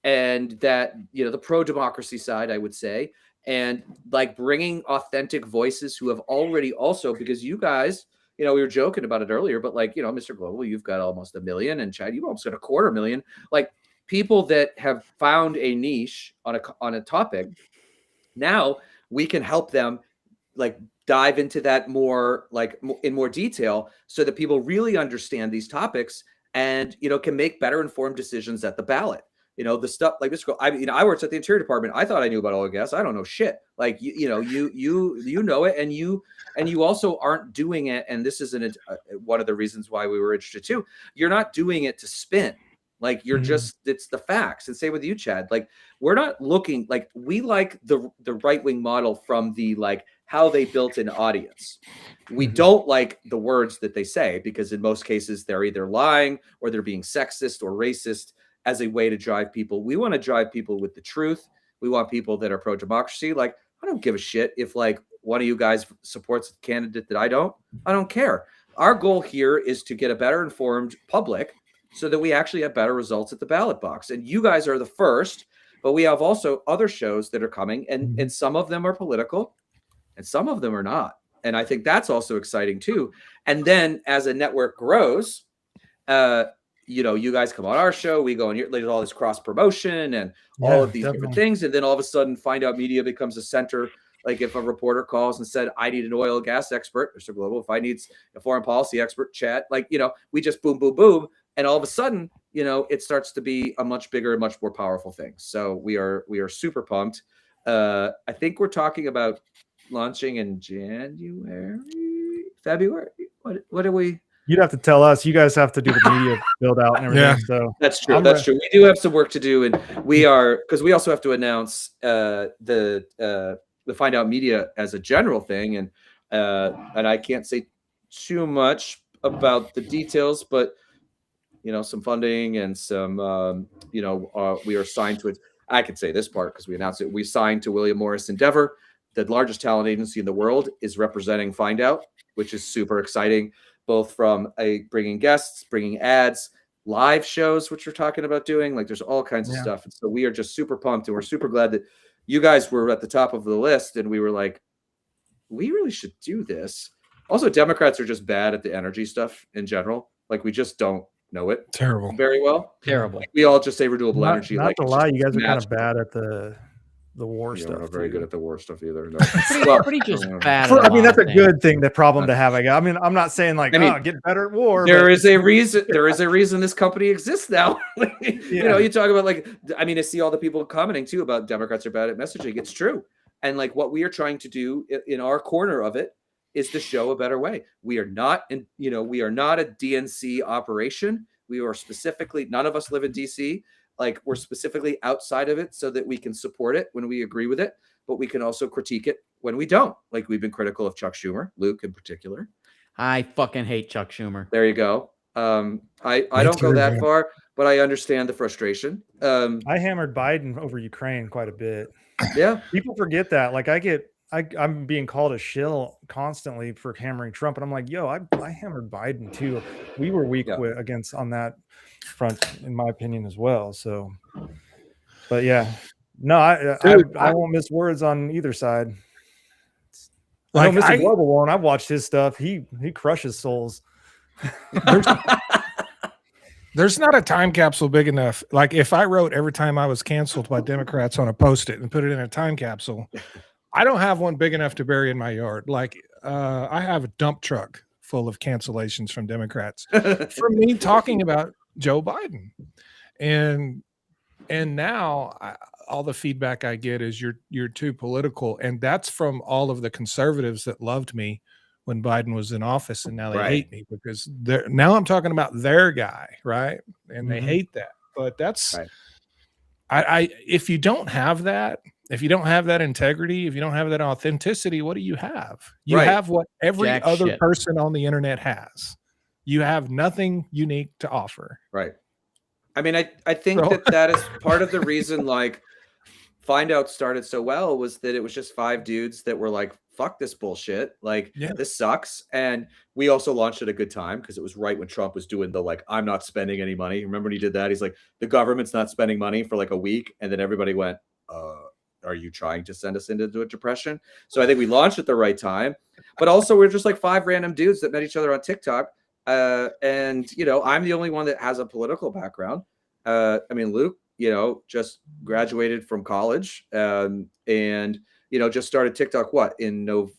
S1: And that, the pro-democracy side, I would say, and like bringing authentic voices who have already also, because you guys, we were joking about it earlier, but like, Mr. Global, you've got almost 1 million, and Chad, you've almost got 250,000, like people that have found a niche on a topic. Now we can help them like dive into that more, like in more detail, so that people really understand these topics and, can make better informed decisions at the ballot. The stuff like this. I worked at the Interior Department. I thought I knew about oil and gas. I don't know shit. Like, you know it, and you also aren't doing it. And this isn't one of the reasons why we were interested too. You're not doing it to spin. Like, you're just, it's the facts. And same with you, Chad. Like, we're not looking, like, we like the right-wing model from the, like, how they built an audience. We don't like the words that they say, because in most cases they're either lying or they're being sexist or racist as a way to drive people. We want to drive people with the truth. We want people that are pro-democracy. Like, I don't give a shit if like one of you guys supports a candidate that I don't care. Our goal here is to get a better informed public so that we actually have better results at the ballot box. And you guys are the first, but we have also other shows that are coming, and some of them are political and some of them are not. And I think that's also exciting too. And then as a network grows, you guys come on our show, we go and there's all this cross promotion and all of these different things. And then all of a sudden Find Out Media becomes a center. Like, if a reporter calls and said, I need an oil and gas expert, Mr. Global, if I need a foreign policy expert, Chad, like, we just boom, boom, boom. And all of a sudden, it starts to be a much bigger and much more powerful thing. So we are super pumped. I think we're talking about launching in February. What are we?
S2: You'd have to tell us. You guys have to do the media build out and everything.
S3: Yeah.
S2: So
S1: That's true. That's true. We do have some work to do, and we are, because we also have to announce the Find Out Media as a general thing, and I can't say too much about the details, but some funding and some we are signed to it. I can say this part because we announced it. We signed to William Morris Endeavor, the largest talent agency in the world, is representing Find Out, which is super exciting, both from bringing guests, bringing ads, live shows, which we're talking about doing. Like, there's all kinds of stuff. And so we are just super pumped, and we're super glad that you guys were at the top of the list. And we were like, we really should do this. Also, Democrats are just bad at the energy stuff in general. Like, we just don't know it
S3: Terrible.
S1: very well.
S4: Terrible.
S1: Like, we all just say renewable energy.
S2: Not
S1: like,
S2: to
S1: it's
S2: lie,
S1: just
S2: you guys are kind
S1: magical.
S2: of bad at the the war
S1: Yeah,
S2: stuff.
S1: we're not very
S2: too.
S1: good at the war stuff either. No.
S4: Pretty just
S1: uh,
S4: bad.
S2: For-
S4: at a
S2: I mean,
S4: lot
S2: that's
S4: of
S2: a
S4: things.
S2: good thing, the problem to have. I mean, I'm not saying like,
S1: I mean,
S2: oh, get better at war.
S1: There
S2: but
S1: is a reason. There is a reason this company exists now. You know,
S2: Yeah.
S1: you talk about like, I mean, I see all the people commenting too about Democrats are bad at messaging. It's true, and like what we are trying to do in our corner of it is to show a better way. We are not, we are not a DNC operation. We are specifically. None of us live in DC. Like we're specifically outside of it so that we can support it when we agree with it, but we can also critique it when we don't. Like we've been critical of Chuck Schumer, Luke in particular.
S4: I fucking hate Chuck Schumer.
S1: There you go. I
S3: Me
S1: don't go
S3: too,
S1: that
S3: man.
S1: far, but I understand the frustration.
S2: I hammered Biden over Ukraine quite a bit.
S1: Yeah,
S2: People forget that. Like I'm being called a shill constantly for hammering Trump, and I'm like, yo, I hammered Biden too. We were weak
S1: Yeah.
S2: against on that front, in my opinion, as well. So, but yeah, no,
S3: Dude,
S2: I won't miss words on either side.
S3: Like,
S2: I know Mr.
S3: I-
S2: Global won't. I've watched his stuff. He crushes souls.
S3: There's not a time capsule big enough. Like if I wrote every time I was canceled by Democrats on a post-it and put it in a time capsule, I don't have one big enough to bury in my yard. Like I have a dump truck full of cancellations from Democrats from me talking about Joe Biden. And now all the feedback I get is you're too political, and that's from all of the conservatives that loved me when Biden was in office, and now they
S1: Right.
S3: hate me because now I'm talking about their guy, right? And they
S2: Mhm.
S3: hate that. But that's
S1: Right.
S3: I if you don't have that, if you don't have that integrity, if you don't have that authenticity, what do you have? You
S1: Right.
S3: have what every
S4: Jack
S3: other
S4: shit.
S3: person on the internet has. You have nothing unique to offer.
S1: right. I mean, I think
S3: So-
S1: that is part of the reason like Find Out started so well was that it was just 5 dudes that were like, fuck this bullshit. Like
S3: Yeah.
S1: this sucks. And we also launched at a good time because it was right when Trump was doing the like, I'm not spending any money. Remember when he did that? He's like, the government's not spending money for like a week. And then everybody went, are you trying to send us into a depression? So I think we launched at the right time. But also we're just like 5 random dudes that met each other on TikTok. And I'm the only one that has a political background. I mean, Luke, just graduated from college, and just started TikTok. What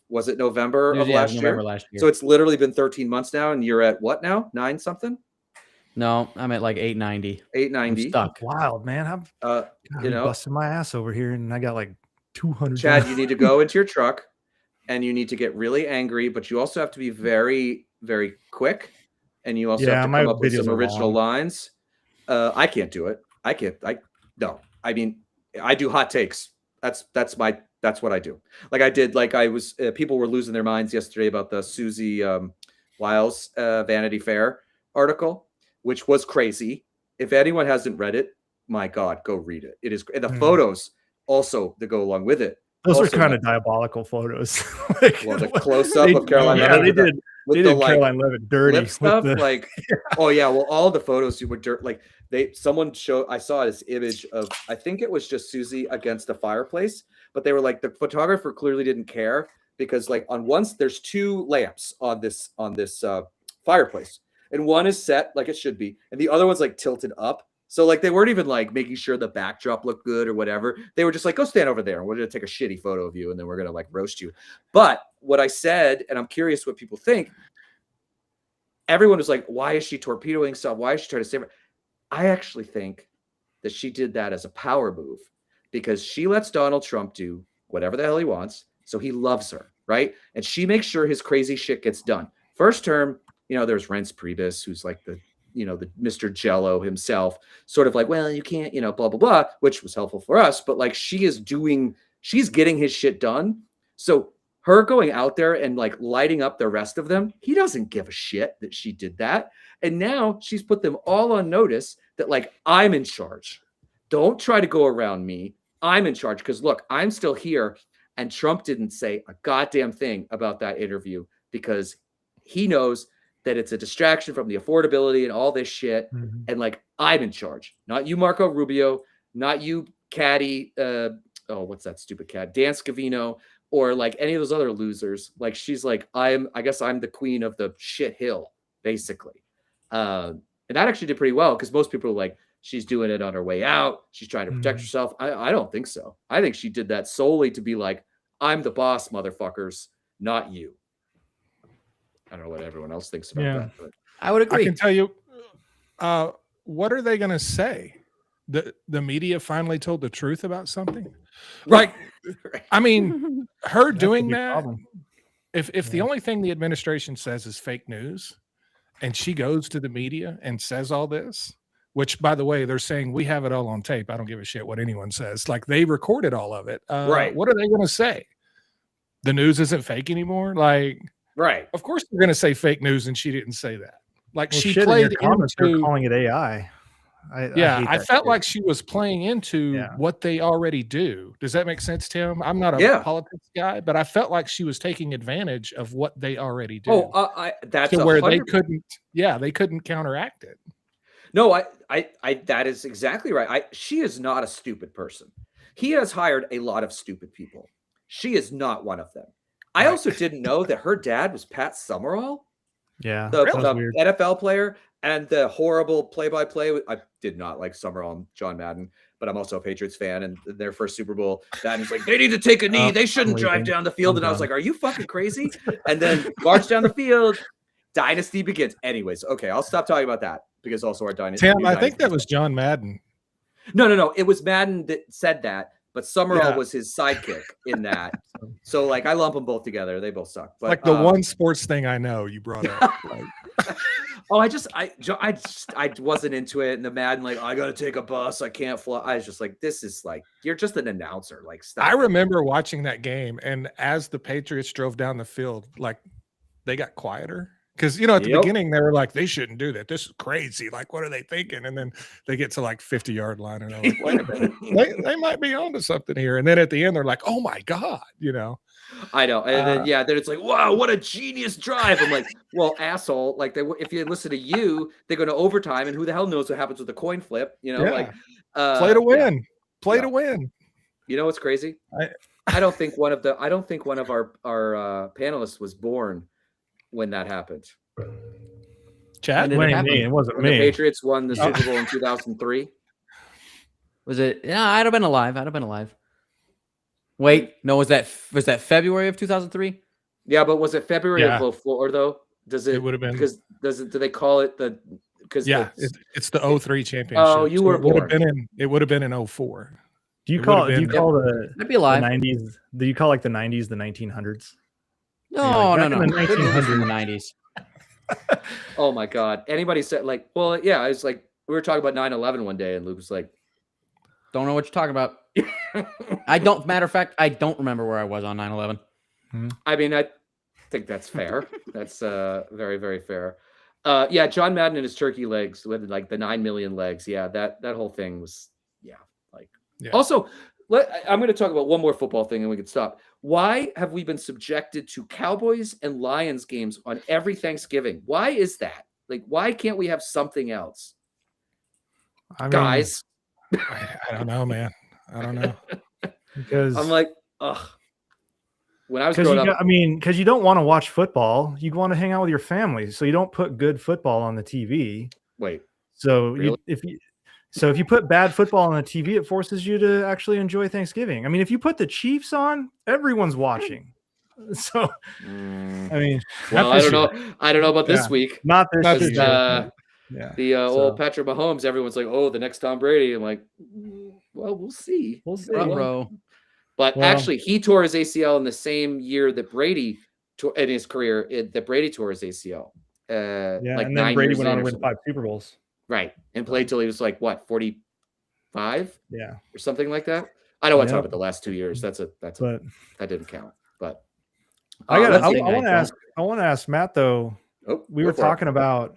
S1: was it November of last year?
S4: November last year.
S1: So it's literally been 13 months now, and you're at what now? 9 something?
S4: No, I'm at like 890. I'm
S1: 890.
S4: stuck.
S2: Wild, man. I'm busting my ass over here, and I got like 200.
S1: Chad, you need to go into your truck, and you need to get really angry, but you also have to be very, very quick, and you also have to
S2: my
S1: come up with
S2: videos
S1: some
S2: are
S1: original
S2: long.
S1: lines. I can't do it. No. I mean, I do hot takes. That's what I do. People were losing their minds yesterday about the Susie Wiles Vanity Fair article, which was crazy. If anyone hasn't read it, my God, go read it. It is, and the photos also that go along with it.
S2: Those are
S1: also
S2: kind
S1: not-
S2: of diabolical photos.
S1: Well, the close-up of Caroline
S2: Yeah,
S1: Levitt
S2: they
S1: with
S2: did.
S1: with
S2: They
S1: the
S2: did
S1: like
S2: Caroline Levitt dirty
S1: lip
S2: with
S1: stuff.
S2: the-
S1: Like, oh yeah, well, all the photos you were dirt. Like someone showed. I saw this image of. I think it was just Susie against a fireplace, but they were like the photographer clearly didn't care because like there's 2 lamps on this fireplace, and one is set like it should be, and the other one's like tilted up. So like they weren't even like making sure the backdrop looked good or whatever. They were just like, go stand over there and we're gonna take a shitty photo of you and then we're gonna like roast you. But what I said, and I'm curious what people think, everyone was like, why is she torpedoing stuff? Why is she trying to save her? I actually think that she did that as a power move because she lets Donald Trump do whatever the hell he wants. So he loves her, right? And she makes sure his crazy shit gets done. First term, there's Reince Priebus, who's like the Mr. Jello himself, sort of like, well, you can't, blah, blah, blah, which was helpful for us. But like she's getting his shit done. So her going out there and like lighting up the rest of them, he doesn't give a shit that she did that. And now she's put them all on notice that like, I'm in charge. Don't try to go around me. I'm in charge. Because look, I'm still here. And Trump didn't say a goddamn thing about that interview because he knows that it's a distraction from the affordability and all this shit.
S2: Mhm.
S1: And like, I'm in charge, not you, Marco Rubio, not you, Caddy. What's that stupid cat? Dan Scavino, or like any of those other losers. Like, she's like, I guess I'm the queen of the shit hill, basically. And that actually did pretty well because most people were like, She's doing it on her way out. She's trying to protect herself. I don't think so. I think she did that solely to be like, I'm the boss, motherfuckers, not you. I don't know what everyone else thinks about that. But
S4: I would agree.
S3: I can tell you, what are they going to say? The media finally told the truth about something.
S1: right.
S3: I mean, her
S2: That's a
S3: doing
S2: big
S3: that.
S2: problem.
S3: If the only thing the administration says is fake news, and she goes to the media and says all this, which, by the way, they're saying we have it all on tape. I don't give a shit what anyone says. Like, they recorded all of it.
S1: Right.
S3: What are they going to say? The news isn't fake anymore. Like,
S1: Right.
S3: of course they're going to say fake news, and she didn't say that. Like,
S2: Well,
S3: she
S2: shit, in your
S3: played
S2: comments, they're
S3: into.
S2: calling it AI. I hate
S3: I
S2: that
S3: felt
S2: shit.
S3: like she was playing into
S2: Yeah.
S3: what they already do. Does that make sense, Tim? I'm not a
S1: Yeah.
S3: politics guy, but I felt like she was taking advantage of what they already do.
S1: Oh, that's
S3: to where they
S1: 100%.
S3: couldn't, they couldn't counteract it.
S1: No, I that is exactly right. She is not a stupid person. He has hired a lot of stupid people. She is not one of them. I also didn't know that her dad was Pat Summerall,
S2: Yeah,
S1: the
S2: that was weird.
S1: NFL player and the horrible play-by-play. I did not like Summerall and John Madden, but I'm also a Patriots fan. And their first Super Bowl, Madden's like, they need to take a knee. They shouldn't drive
S2: leaving.
S1: down the field.
S2: I'm
S1: And I was
S2: done.
S1: like, are you fucking crazy? And then march down the field. Dynasty begins. Anyways, okay, I'll stop talking about that because also our dynasty.
S3: Tim, I think that was John Madden.
S1: No. It was Madden that said that, but Summerall
S3: Yeah.
S1: was his sidekick in that. So like I lump them both together. They both suck. But
S3: Like the one sports thing I know you brought up. Like,
S1: I wasn't into it. And the Madden, like, I gotta take a bus. I can't fly. I was just like, this is like, you're just an announcer. Like, stop.
S3: I remember watching that game, and as the Patriots drove down the field, like they got quieter. Because, at the
S1: Yep.
S3: beginning, they were like, they shouldn't do that. This is crazy. Like, what are they thinking? And then they get to like 50-yard line, and they're like, wait a minute. they might be onto something here. And then at the end, they're like, oh my God,
S1: I know. And then it's like, wow, what a genius drive. I'm like, well, asshole. Like, if you listen to you, they go to overtime, and who the hell knows what happens with the coin flip? Like,
S3: play to win.
S1: yeah.
S3: Play
S1: Yeah.
S3: to win.
S1: You know what's crazy? I don't think one of our panelists was born when that happened.
S3: Chad?
S4: When
S2: What do you
S4: happened?
S2: mean? It wasn't
S1: When the
S2: me.
S1: Patriots won the Super Bowl in 2003.
S4: Was it? Yeah, I'd have been alive. Wait, no, was that February of 2003?
S1: Yeah, but was it February
S3: Yeah.
S1: of 2004 though? Does it?
S3: It would have been.
S1: because do they call it the? Because
S3: Yeah, it's the 03 championship.
S1: Oh, you were
S3: it would have
S1: born.
S3: been in 04.
S2: Do you
S3: It
S2: call
S3: would've
S2: do you
S3: been-
S2: call the
S4: I'd be alive.
S2: 90s? Do you call like the 90s the 1900s?
S4: No,
S2: Yeah, like
S4: no.
S2: back in the
S4: Good movies from the
S2: 1900s.
S4: 90s.
S1: oh my god, anybody said like, well, yeah, I was like, we were talking about 9/11 one day, and Luke was like,
S4: Don't know what you're talking about. I don't. Matter of fact, I don't remember where I was on 9/11.
S1: I mean, I think that's fair. That's very, very fair. Yeah, John Madden and his turkey legs with like the 9 million legs. Yeah, that whole thing was like.
S3: Yeah.
S1: Also, I'm going to talk about one more football thing, and we can stop. Why have we been subjected to Cowboys and Lions games on every Thanksgiving? Why is that? Like, why can't we have something else,
S2: I mean,
S1: guys?
S3: I don't know, man. I don't know.
S2: because
S1: I'm like, ugh. When I was
S2: because
S1: growing up,
S2: because you don't want to watch football. You want to hang out with your family, so you don't put good football on the TV.
S1: wait,
S2: So
S1: Really?
S2: if you put bad football on the TV, it forces you to actually enjoy Thanksgiving. I mean, if you put the Chiefs on, everyone's watching. So I mean,
S1: well,
S2: not
S1: I
S2: this
S1: don't
S2: year.
S1: know. I don't know about this
S2: Yeah.
S1: week.
S2: Not this
S3: Not
S2: year.
S3: this
S1: year.
S2: Yeah,
S1: The
S2: So-
S1: old Patrick Mahomes, everyone's like, oh, the next Tom Brady. I'm like, well, we'll see.
S2: we'll see.
S4: Bro.
S1: But
S2: Well-
S1: actually, he tore his ACL in the same year that Brady tore in his career. That Brady tore his ACL.
S2: Yeah,
S1: like
S2: and
S1: 9
S2: then Brady
S1: years
S2: went on
S1: in
S2: to
S1: or
S2: win
S1: something.
S2: 5 Super Bowls.
S1: Right, and played till he was like what 45
S2: Yeah,
S1: or something like that. I don't want to talk
S2: Yep.
S1: about the last 2 years. That didn't count. But
S2: I
S1: let's see.
S2: want to ask Matt though.
S1: Oh,
S2: We
S1: go
S2: were
S1: for it.
S2: talking about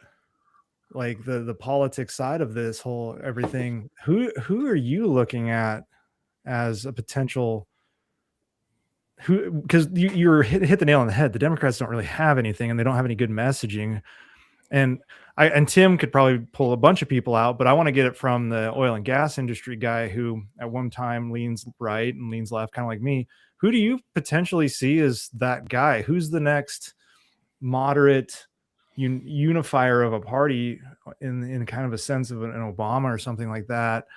S2: like the politics side of this whole everything. Who are you looking at as a potential? Because you hit the nail on the head. The Democrats don't really have anything, and they don't have any good messaging. And Tim could probably pull a bunch of people out, but I want to get it from the oil and gas industry guy who at one time leans right and leans left, kind of like me. Who do you potentially see as that guy? Who's the next moderate unifier of a party in kind of a sense of an Obama or something like that,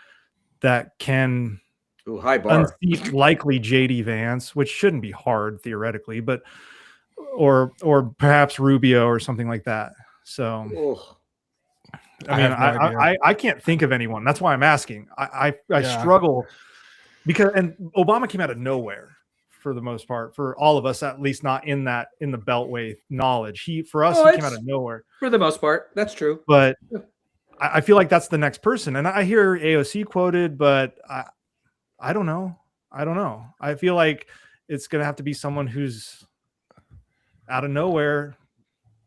S2: that can
S1: Ooh, high bar.
S2: unseat likely JD Vance, which shouldn't be hard theoretically, but or perhaps Rubio or something like that. So
S1: Ooh.
S2: I mean,
S3: have no idea.
S2: I can't think of anyone. That's why I'm asking. I
S3: Yeah.
S2: struggle because Obama came out of nowhere for the most part, for all of us, at least not in the Beltway knowledge. For us, he came out of nowhere.
S1: For the most part, that's true.
S2: But I feel like that's the next person. And I hear AOC quoted, but I don't know. I feel like it's going to have to be someone who's out of nowhere.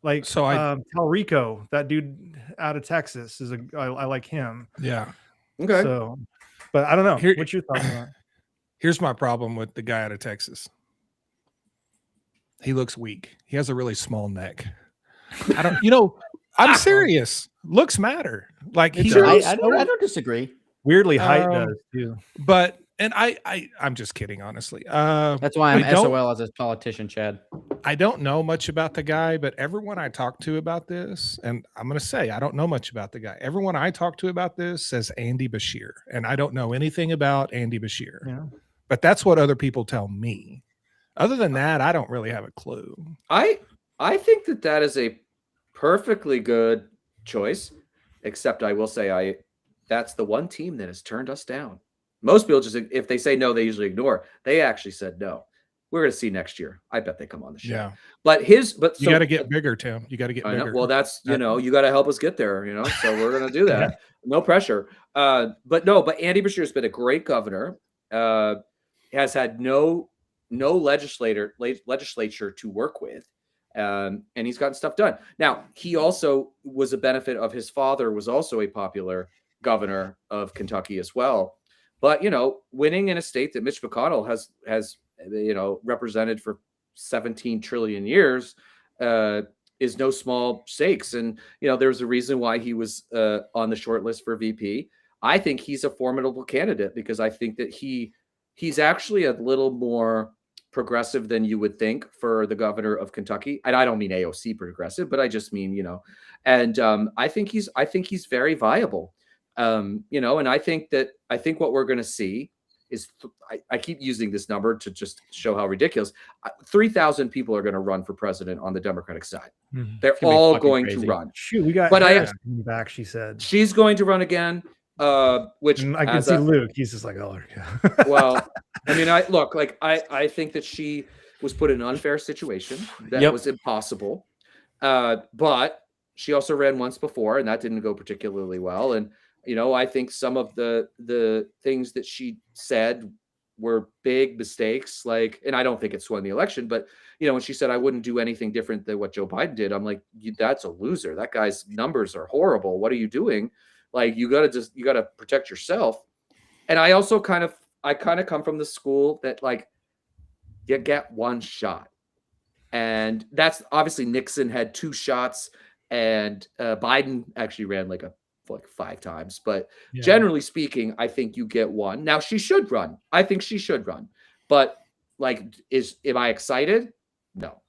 S2: Like Talrico, that dude out of Texas I like him.
S3: Yeah.
S1: Okay.
S2: So, but I don't know. What's your thoughts on that?
S3: Here's my problem with the guy out of Texas. He looks weak. He has a really small neck. I'm serious. Looks matter. Like
S2: It
S3: he
S2: does.
S4: I don't disagree.
S2: Weirdly, height does too.
S3: But I'm just kidding, honestly.
S4: That's why I'm SOL as a politician, Chad.
S3: I don't know much about the guy, but everyone I talk to about this, and I'm going to say I don't know much about the guy. Everyone I talk to about this says Andy Bashir, and I don't know anything about Andy Bashir.
S2: Yeah.
S3: But that's what other people tell me. Other than that, I don't really have a clue.
S1: I think that is a perfectly good choice, except I will say that's the one team that has turned us down. Most people just, if they say no, they usually ignore. They actually said no. We're going to see next year. I bet they come on the show.
S3: Yeah.
S1: But
S3: you got to get bigger, Tim. You got to get bigger.
S1: Well, that's, you got to help us get there, so we're going to do that. No pressure. But Andy Bashir has been a great governor. Has had no legislature to work with. And he's gotten stuff done. Now, he also was a benefit of his father, was also a popular governor of Kentucky as well. But, winning in a state that Mitch McConnell has represented for 17 trillion years is no small stakes. And, there's a reason why he was on the short list for VP. I think he's a formidable candidate because I think that he's actually a little more progressive than you would think for the governor of Kentucky. And I don't mean AOC progressive, but I just mean, and I think he's very viable. And I think what we're going to see is I keep using this number to just show how ridiculous 3,000 people are going to run for president on the Democratic side.
S2: Mm-hmm.
S1: They're all going to run.
S2: Shoot, we got
S1: but
S2: Harris back. She said
S1: she's going to run again. Which
S2: I can see Luke. He's just like, oh, yeah.
S1: Well, I mean, I think that she was put in an unfair situation that was impossible. But she also ran once before, and that didn't go particularly well. And I think some of the things that she said were big mistakes. And I don't think it swung the election, but when she said I wouldn't do anything different than what Joe Biden did, I'm like, that's a loser. That guy's numbers are horrible. What are you doing? You got to protect yourself. And I also kind of come from the school that you get one shot. And that's obviously Nixon had 2 shots and Biden actually ran like 5 times. But generally speaking, I think you get one. Now she should run. I think she should run. But am I excited? No.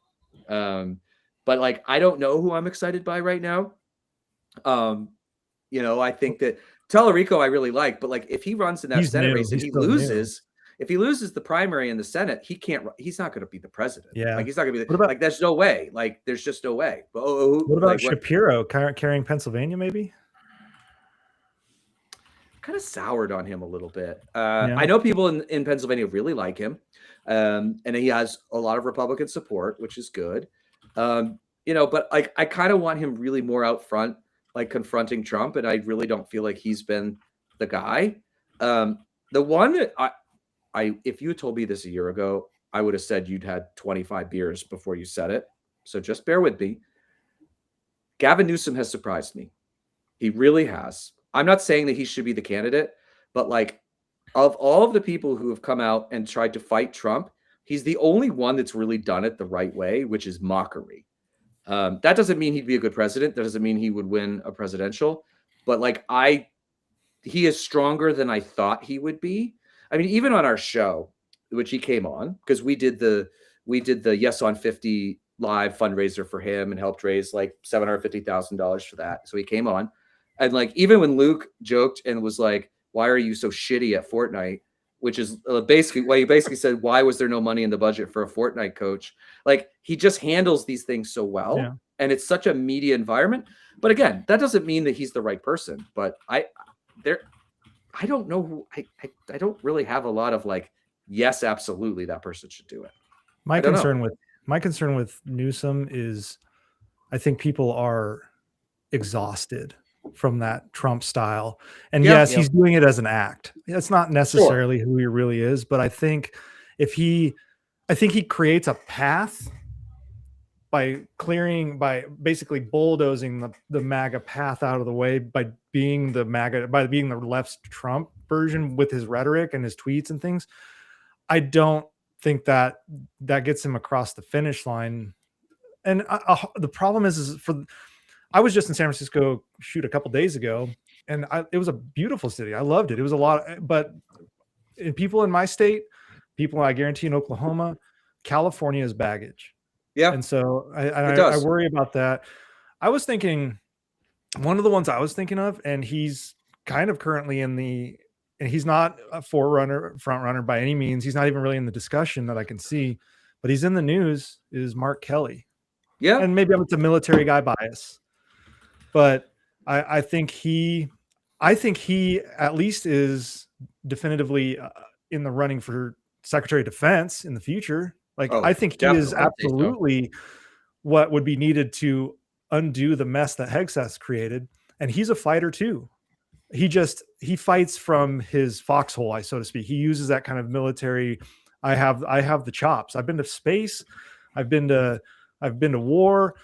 S1: But I don't know who I'm excited by right now. I think that Talarico I really like, but if he runs in that Senate race and he loses, if he loses the primary in the Senate, he's not going to be the president.
S2: Yeah.
S1: He's not going to be there's no way. There's just no way. But,
S2: what about Shapiro carrying Pennsylvania maybe?
S1: Kind of soured on him a little bit. I know people in Pennsylvania really like him. And he has a lot of Republican support, which is good. But I kind of want him really more out front, confronting Trump, and I really don't feel like he's been the guy. The one that if you had told me this a year ago, I would have said you'd had 25 beers before you said it. So just bear with me. Gavin Newsom has surprised me. He really has. I'm not saying that he should be the candidate, but of all of the people who have come out and tried to fight Trump, he's the only one that's really done it the right way, which is mockery. That doesn't mean he'd be a good president. That doesn't mean he would win a presidential, but he is stronger than I thought he would be. I mean, even on our show, which he came on, because we did the Yes on 50 live fundraiser for him and helped raise like $750,000 for that. So he came on, and like even when Luke joked and was like, "Why are you so shitty at Fortnite?" Which is basically what he basically said. Why was there no money in the budget for a Fortnite coach? Like he just handles these things so well,
S2: Yeah.
S1: and it's such a media environment. But again, that doesn't mean that he's the right person. But I don't know who I don't really have a lot of like, yes, absolutely, that person should do it.
S2: My
S1: I don't know.
S2: concern with Newsom is I think people are exhausted from that Trump style. And
S1: Yeah.
S2: yes, he's doing it as an act. That's not necessarily who he really is, but I think he creates a path by basically bulldozing the MAGA path out of the way by being the left's Trump version with his rhetoric and his tweets and things. I don't think that gets him across the finish line. And the problem is I was just in San Francisco a couple days ago, and it was a beautiful city. I loved it. It was a lot, but people in my state, people I guarantee in Oklahoma, California is baggage.
S1: Yeah.
S2: And so I worry about that. I was thinking one of the ones I was thinking of, and he's kind of currently and he's not a front runner by any means. He's not even really in the discussion that I can see, but he's in the news, is Mark Kelly.
S1: Yeah.
S2: And maybe it's a military guy bias, but I think he at least is definitively in the running for Secretary of Defense in the future. Like, I think he is absolutely what would be needed to undo the mess that Hegseth created. And he's a fighter too. He fights from his foxhole, so to speak. He uses that kind of military. I have the chops. I've been to space. I've been to war.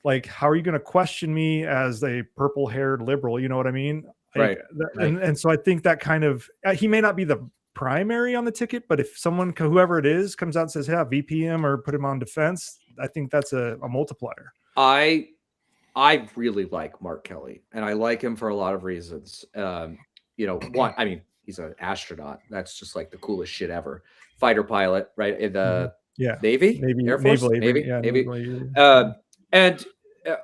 S2: Like, how are you going to question me as a purple-haired liberal? You know what I mean?
S1: Right.
S2: And so I think that kind of, he may not be the primary on the ticket, but if whoever it is comes out and says, yeah, VP him or put him on defense, I think that's a multiplier.
S1: I really like Mark Kelly, and I like him for a lot of reasons. One, I mean, he's an astronaut. That's just like the coolest shit ever. Fighter pilot, right? In the Navy, Air Force, Navy. And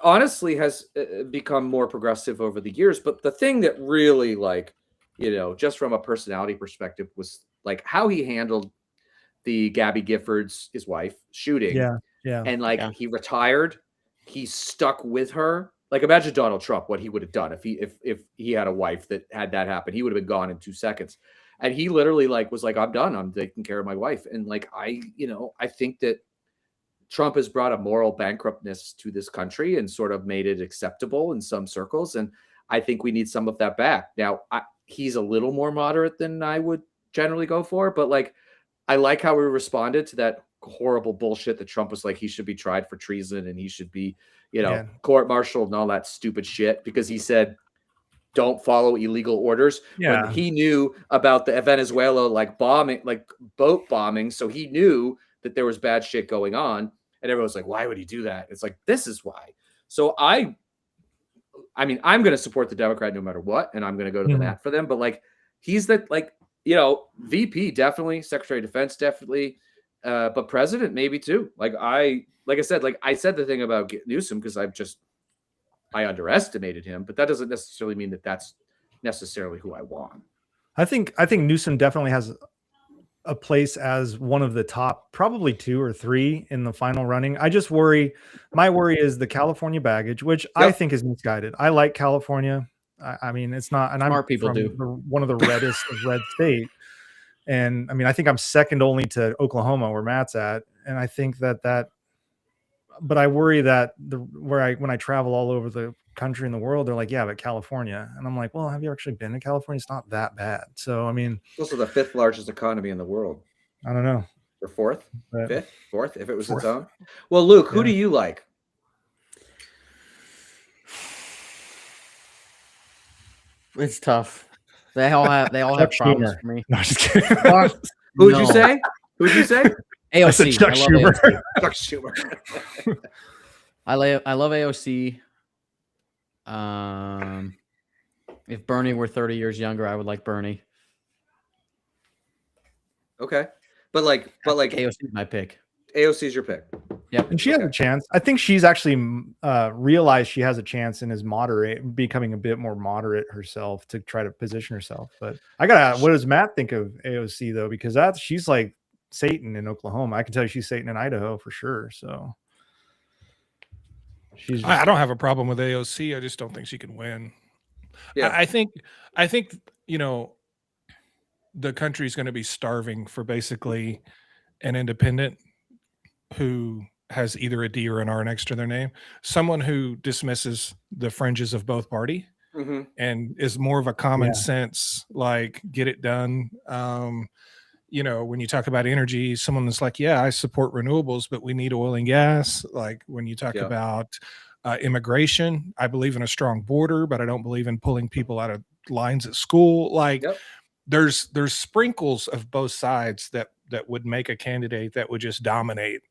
S1: honestly has become more progressive over the years. But the thing that really, like, just from a personality perspective, was like how he handled the Gabby Giffords, his wife, shooting.
S2: Yeah.
S1: And he retired. He stuck with her. Like, imagine Donald Trump, what he would have done if he had a wife that had that happen. He would have been gone in 2 seconds. And he literally was like, I'm done. I'm taking care of my wife. And I think that Trump has brought a moral bankruptness to this country and sort of made it acceptable in some circles. And I think we need some of that back. Now, he's a little more moderate than I would generally go for, but I like how we responded to that horrible bullshit that Trump was like, he should be tried for treason and he should be, court-martialed and all that stupid shit because he said, don't follow illegal orders.
S2: Yeah.
S1: When he knew about the Venezuela, bombing, boat bombing. So he knew that there was bad shit going on. And everyone's like, why would he do that? It's like, this is why. So I mean, I'm going to support the Democrat no matter what. And I'm going to go to the mat for them. But he's VP, definitely, Secretary of Defense, definitely. But president, maybe too. I said the thing about Newsom because I underestimated him, but that doesn't necessarily mean that that's necessarily who I want.
S2: I think Newsom definitely has a place as one of the top, probably 2 or 3 in the final running. My worry is the California baggage, which I think is misguided. I like California. I mean, it's not, and
S4: Smart people do.
S2: One of the reddest of red state. And I mean, I think I'm second only to Oklahoma where Matt's at. And I think but I worry that when I travel all over the country and the world, they're like, yeah, but California. And I'm like, well, have you actually been to California? It's not that bad. So, I mean,
S1: it's also the 5th largest economy in the world.
S2: I don't know.
S1: Or 4th, 5th, 4th, if it was its own. Well, Luke, who do you like?
S4: It's tough. They all have problems for me.
S2: No, just kidding.
S1: Who'd you say?
S4: AOC.
S2: I said Chuck Schumer.
S1: Chuck Schumer.
S4: I love AOC. If Bernie were 30 years younger, I would like Bernie.
S1: Okay. But AOC
S4: is my pick.
S1: AOC is your pick.
S4: Yep.
S2: And she has a chance. I think she's actually realized she has a chance and is becoming a bit more moderate herself to try to position herself. But what does Matt think of AOC though? Because she's like Satan in Oklahoma. I can tell you she's Satan in Idaho for sure. So
S3: I don't have a problem with AOC. I just don't think she can win.
S1: Yeah.
S3: I think the country's going to be starving for basically an independent who has either a D or an R next to their name, someone who dismisses the fringes of both party and is more of a common sense, like get it done. When you talk about energy, someone that's like, yeah, I support renewables, but we need oil and gas. Like when you talk about immigration, I believe in a strong border, but I don't believe in pulling people out of lines at school. Like there's sprinkles of both sides that would make a candidate that would just dominate,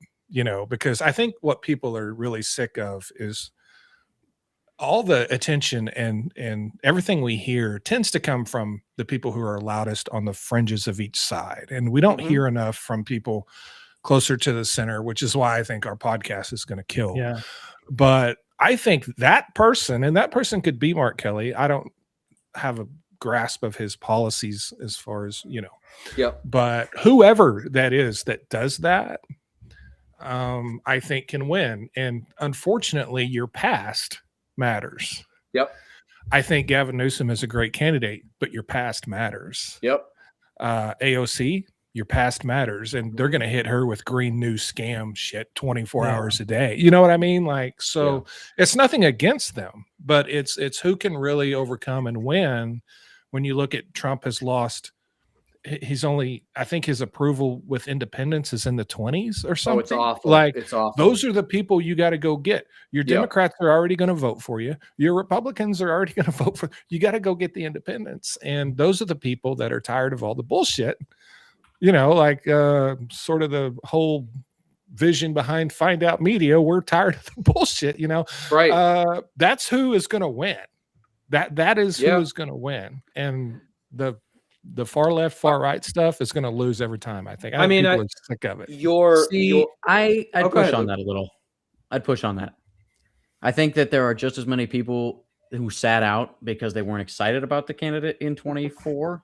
S3: because I think what people are really sick of is all the attention and everything we hear tends to come from the people who are loudest on the fringes of each side. And we don't hear enough from people closer to the center, which is why I think our podcast is going to kill.
S2: Yeah.
S3: But I think that person, and that person could be Mark Kelly. I don't have a grasp of his policies as far as, but whoever that is that does that, I think can win. And unfortunately, your past matters.
S1: Yep.
S3: I think Gavin Newsom is a great candidate, but your past matters.
S1: Yep.
S3: AOC, your past matters, and they're going to hit her with green news scam shit 24 hours a day. You know what I mean? Like, so it's nothing against them, but it's who can really overcome and win. When you look at Trump has lost, I think his approval with independents is in the 20s or something.
S1: Oh, it's awful.
S3: Like,
S1: it's awful.
S3: Those are the people you got to go get. Your Democrats are already going to vote for you. Your Republicans are already going to vote for you. Got to go get the independents. And those are the people that are tired of all the bullshit, sort of the whole vision behind Find Out Media. We're tired of the bullshit,
S1: Right.
S3: That's who is going to win. That is who is going to win. And the far left, far right stuff is going to lose every time. I think. People are sick of it.
S4: I'd push on that a little. I'd push on that. I think that there are just as many people who sat out because they weren't excited about the candidate in 24,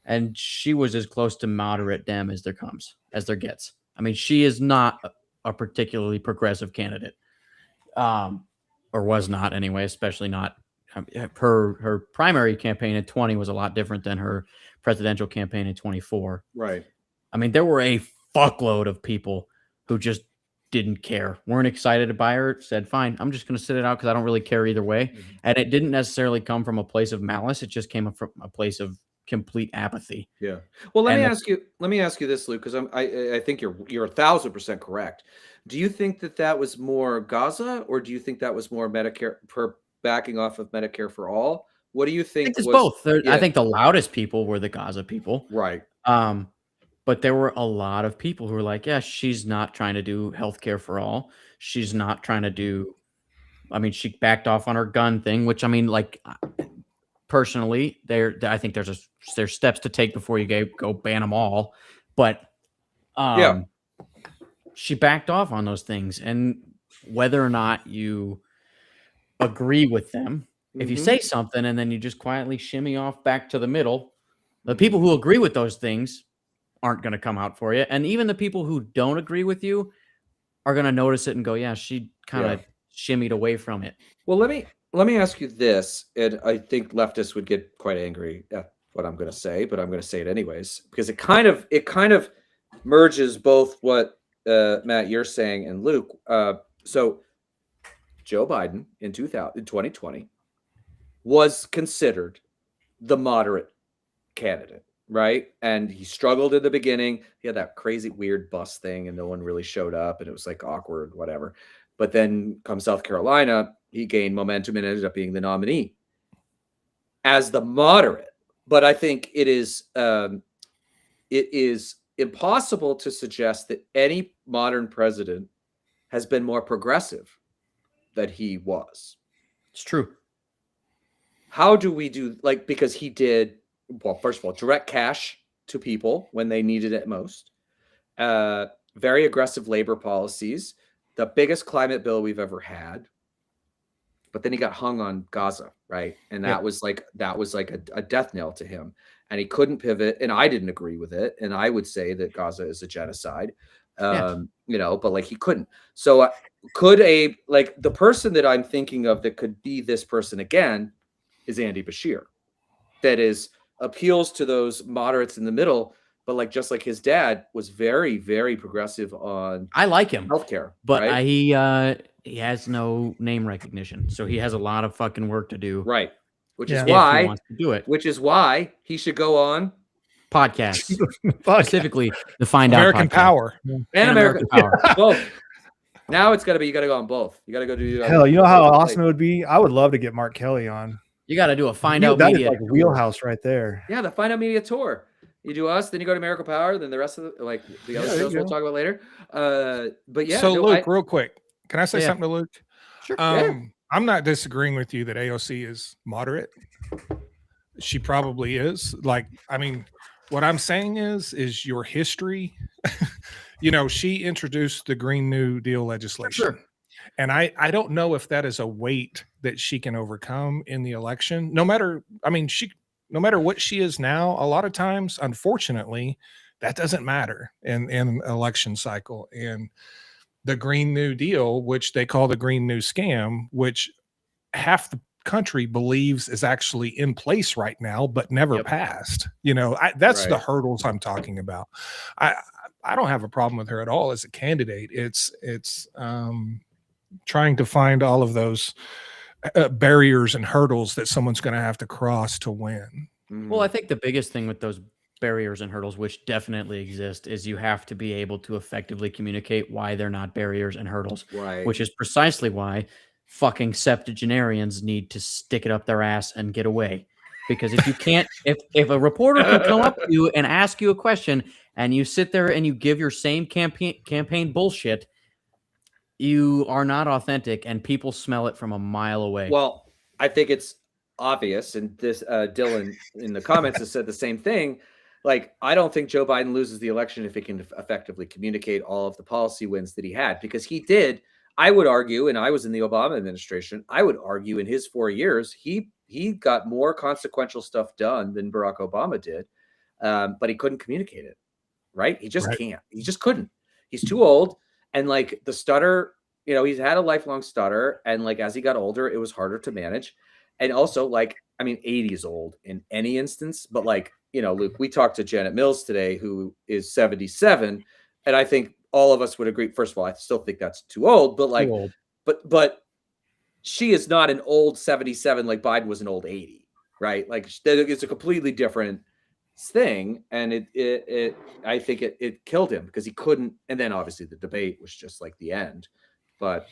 S4: and she was as close to moderate Dem as there gets. I mean, she is not a particularly progressive candidate, or was not anyway, especially not. Her primary campaign in 20 was a lot different than her presidential campaign in 24.
S1: Right.
S4: I mean, there were a fuckload of people who just didn't care, weren't excited to buy her, said, fine, I'm just going to sit it out because I don't really care either way. And it didn't necessarily come from a place of malice. It just came from a place of complete apathy.
S1: Yeah. Well, let me ask you this, Luke, because I think you're 1,000% correct. Do you think that was more Gaza, or do you think that was more Medicare backing off of Medicare for all? What do you think?
S4: I think it's both. I think the loudest people were the Gaza people.
S1: Right.
S4: But there were a lot of people who were like, yeah, she's not trying to do healthcare for all. She's not trying to do, she backed off on her gun thing, which personally, I think there's steps to take before you go ban them all. But she backed off on those things. And whether or not you agree with them, if you say something and then you just quietly shimmy off back to the middle, the people who agree with those things aren't going to come out for you. And even the people who don't agree with you are going to notice it and go, yeah, she kind of shimmied away from it.
S1: Well, let me ask you this, and I think leftists would get quite angry at what I'm going to say, but I'm going to say it anyways, because it kind of merges both what Matt, you're saying, and Luke. So Joe Biden in 2020 was considered the moderate candidate, right? And he struggled in the beginning. He had that crazy weird bus thing and no one really showed up and it was like awkward, whatever. But then come South Carolina, he gained momentum and ended up being the nominee as the moderate. But I think it is impossible to suggest that any modern president has been more progressive than he was.
S4: It's true.
S1: How do we do, because he did, well, first of all, direct cash to people when they needed it most, very aggressive labor policies, the biggest climate bill we've ever had. But then he got hung on Gaza, right? And that was like a death knell to him. And he couldn't pivot. And I didn't agree with it. And I would say that Gaza is a genocide. You know, but like he couldn't. So could the person that I'm thinking of that could be this person again is Andy Bashir, that appeals to those moderates in the middle, but like just like his dad was very, very progressive on
S4: I like him
S1: healthcare,
S4: but
S1: right?
S4: he has no name recognition, so he has a lot of fucking work to do,
S1: Right. Which
S2: Yeah.
S1: is
S4: if he
S1: why
S4: wants to do it.
S1: which is why he should go on
S4: Podcasts,
S2: Podcast.
S4: specifically the Find Out
S3: American
S4: podcast.
S3: Power.
S1: and
S4: And
S1: American
S4: American Power.
S1: both. Now it's got to be, you got to go on both. You got to go do.
S2: Hell, you know how awesome it would be? I would love to get Mark Kelly on.
S4: You got to do a Find Out
S2: That is
S4: Media.
S2: like wheelhouse right there.
S1: Yeah, the Find Out Media tour. You do us, then you go to American Power, then the rest of the other
S2: there you
S1: shows we'll
S2: go.
S1: talk about later. But yeah,
S3: So
S1: no,
S3: Luke, real quick, can I say
S4: Yeah.
S3: something to Luke?
S4: Sure.
S3: I'm not disagreeing with you that AOC is moderate. She probably is. Like, I mean, what I'm saying is your history. You know, she introduced the Green New Deal legislation.
S4: Sure.
S3: And I don't know if that is a weight that she can overcome in the election. No matter what she is now, a lot of times, unfortunately, that doesn't matter in an election cycle. And the Green New Deal, which they call the Green New Scam, which half the country believes is actually in place right now, but never passed. You know, that's the
S1: Right.
S3: hurdles I'm talking about. I don't have a problem with her at all as a candidate. It's trying to find all of those barriers and hurdles that someone's going to have to cross to win.
S4: Well, I think the biggest thing with those barriers and hurdles, which definitely exist, is you have to be able to effectively communicate why they're not barriers and hurdles,
S1: right.
S4: which is precisely why fucking septuagenarians need to stick it up their ass and get away. Because if you can't, if a reporter can come up to you and ask you a question and you sit there and you give your same campaign bullshit, you are not authentic and people smell it from a mile away.
S1: Well, I think it's obvious, and this Dylan in the comments has said the same thing. Like, I don't think Joe Biden loses the election if he can effectively communicate all of the policy wins that he had, because he did. I would argue, and I was in the Obama administration, I would argue in his 4 years, he got more consequential stuff done than Barack Obama did, but he couldn't communicate it, right? He just can't. He just couldn't. He's too old. And like the stutter, you know, he's had a lifelong stutter. And like, as he got older, it was harder to manage. And also, like, I mean, 80 is old in any instance, but like, you know, Luke, we talked to Janet Mills today, who is 77. And I think all of us would agree. First of all, I still think that's too old, but like, but she is not an old 77 like Biden was an old 80, right? Like, it's a completely different thing. And I think it killed him because he couldn't. And then obviously the debate was just like the end. But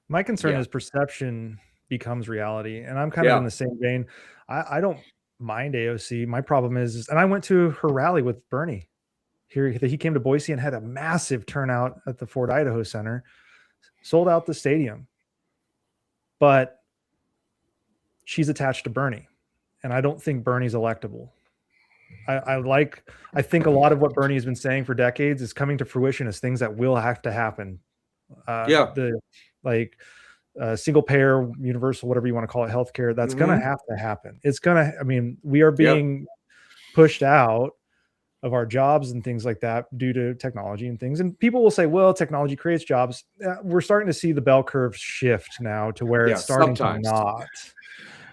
S2: my concern
S1: yeah.
S2: is perception becomes reality. And I'm kind of in the same vein. I don't mind AOC. My problem is, and I went to her rally with Bernie. He came to Boise and had a massive turnout at the Ford Idaho Center, sold out the stadium. But she's attached to Bernie, and I don't think Bernie's electable. I think a lot of what Bernie has been saying for decades is coming to fruition as things that will have to happen. Single payer, universal, whatever you want to call it, healthcare, that's going to have to happen. It's going to, I mean, we are being pushed out of our jobs and things like that due to technology and things. And people will say, well, technology creates jobs. We're starting to see the bell curve shift now to where it's starting to not.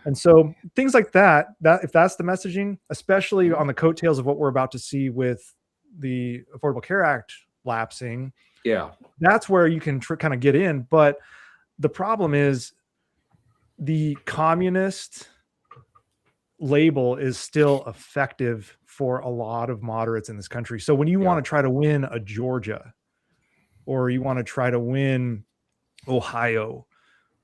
S2: And so things like that if that's the messaging, especially on the coattails of what we're about to see with the Affordable Care Act lapsing, that's where you can kind of get in. But the problem is the communist label is still effective for a lot of moderates in this country. So when you want to try to win a Georgia, or you want to try to win Ohio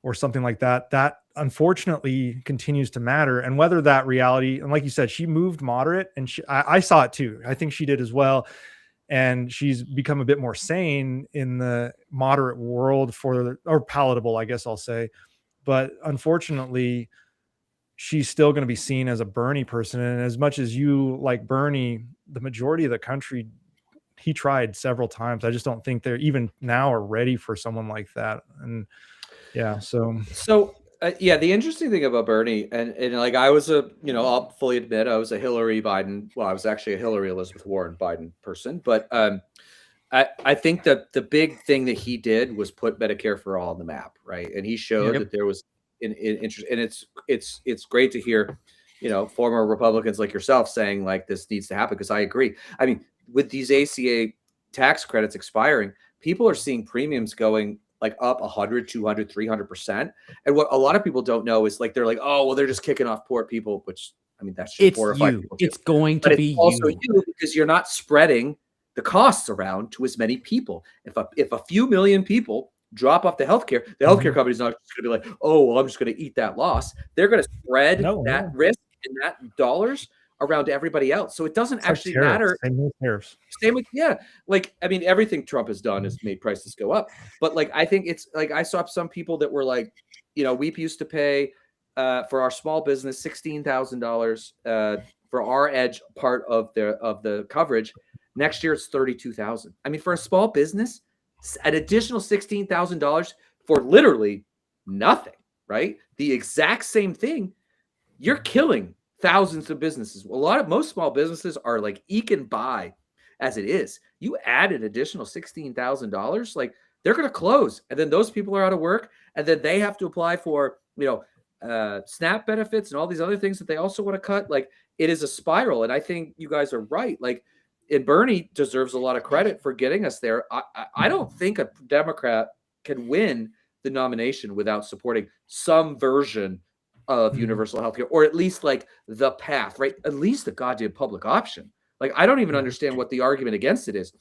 S2: or something like that, that unfortunately continues to matter. And whether that reality, and like you said, she moved moderate, and I saw it too. I think she did as well. And she's become a bit more sane in the moderate world or palatable, I guess I'll say. But unfortunately, she's still going to be seen as a Bernie person. And as much as you like Bernie, the majority of the country he tried several times. I just don't think they're even now are ready for someone like that. And yeah, so
S1: yeah, the interesting thing about Bernie, and like I was I'll fully admit I was a Hillary Biden. Well, I was actually a Hillary Elizabeth Warren Biden person, but I think that the big thing that he did was put Medicare for all on the map, right? And he showed that there was an interest, and it's great to hear, former Republicans like yourself saying like this needs to happen, because I agree. I mean, with these ACA tax credits expiring, people are seeing premiums going like up 100, 200, 300%. And what a lot of people don't know is like, they're like, oh, well, they're just kicking off poor people, which I mean, that's just 4 or 5 people.
S4: It's going to be
S1: also you, because you're not spreading the costs around to as many people. If a few million people drop off the healthcare company's not just going to be like, oh, well, I'm just going to eat that loss. They're going to spread that risk and that dollars around to everybody else. So it doesn't actually matter. Same with, like, I mean, everything Trump has done has made prices go up. But like, I think it's like, I saw some people that were like, we used to pay for our small business $16,000 for our edge part of the coverage. Next year it's $32,000. I mean, for a small business, an additional $16,000 for literally nothing, right? The exact same thing. You're killing thousands of businesses. Most small businesses are like eking by as it is. You add an additional $16,000, like they're going to close, and then those people are out of work, and then they have to apply for SNAP benefits and all these other things that they also want to cut. Like, it is a spiral, and I think you guys are right. Like, and Bernie deserves a lot of credit for getting us there. I don't think a Democrat can win the nomination without supporting some version of universal healthcare, or at least like the path, right? At least the goddamn public option. Like, I don't even understand what the argument against it is.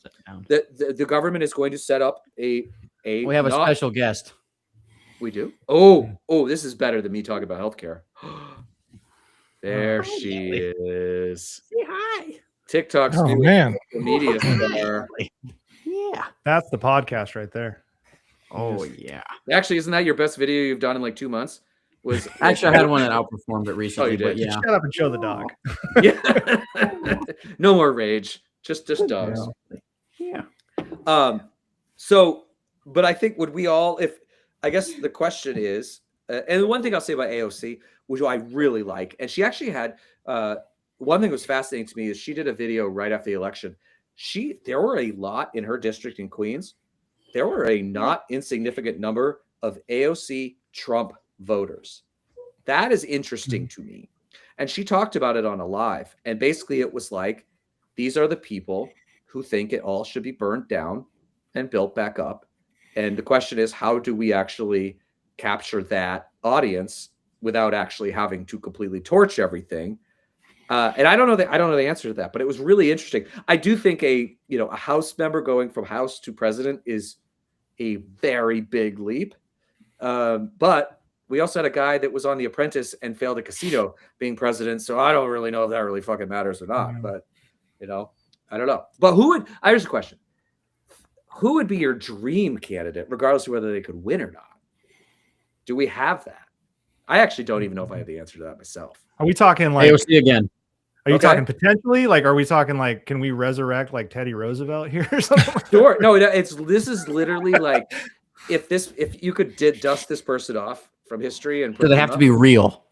S1: The government is going to set up a.
S4: We have a special guest.
S1: We do. Oh, this is better than me talking about healthcare. There she is.
S5: Say hi.
S1: TikTok's
S3: Oh,
S1: new
S3: man.
S1: media star.
S5: Yeah.
S2: that's the podcast right there.
S4: Oh yeah.
S1: Actually, isn't that your best video you've done in like 2 months?
S4: Actually, I had one that outperformed it recently.
S1: you did?
S4: But yeah.
S2: Shut up and show the dog.
S1: Yeah. No more rage. Just dogs.
S5: Yeah.
S1: So, but I think would we all, I guess the question is, and the one thing I'll say about AOC, which I really like, and she actually had, one thing that was fascinating to me is she did a video right after the election. There were a lot in her district in Queens. There were a not insignificant number of AOC Trump voters. That is interesting to me. And she talked about it on a live. And basically it was like, these are the people who think it all should be burnt down and built back up. And the question is, how do we actually capture that audience without actually having to completely torch everything? And I don't know the answer to that, but it was really interesting. I do think a House member going from House to president is a very big leap. But we also had a guy that was on The Apprentice and failed a casino being president. So I don't really know if that really fucking matters or not, but I don't know. But here's a question. Who would be your dream candidate, regardless of whether they could win or not? Do we have that? I actually don't even know if I have the answer to that myself.
S2: Are we talking like
S4: AOC again?
S2: Are you talking potentially? Like, are we talking like, can we resurrect like Teddy Roosevelt here or something?
S1: Sure. No, this is literally like, if you could dust this person off from history and
S4: Do they have to be real?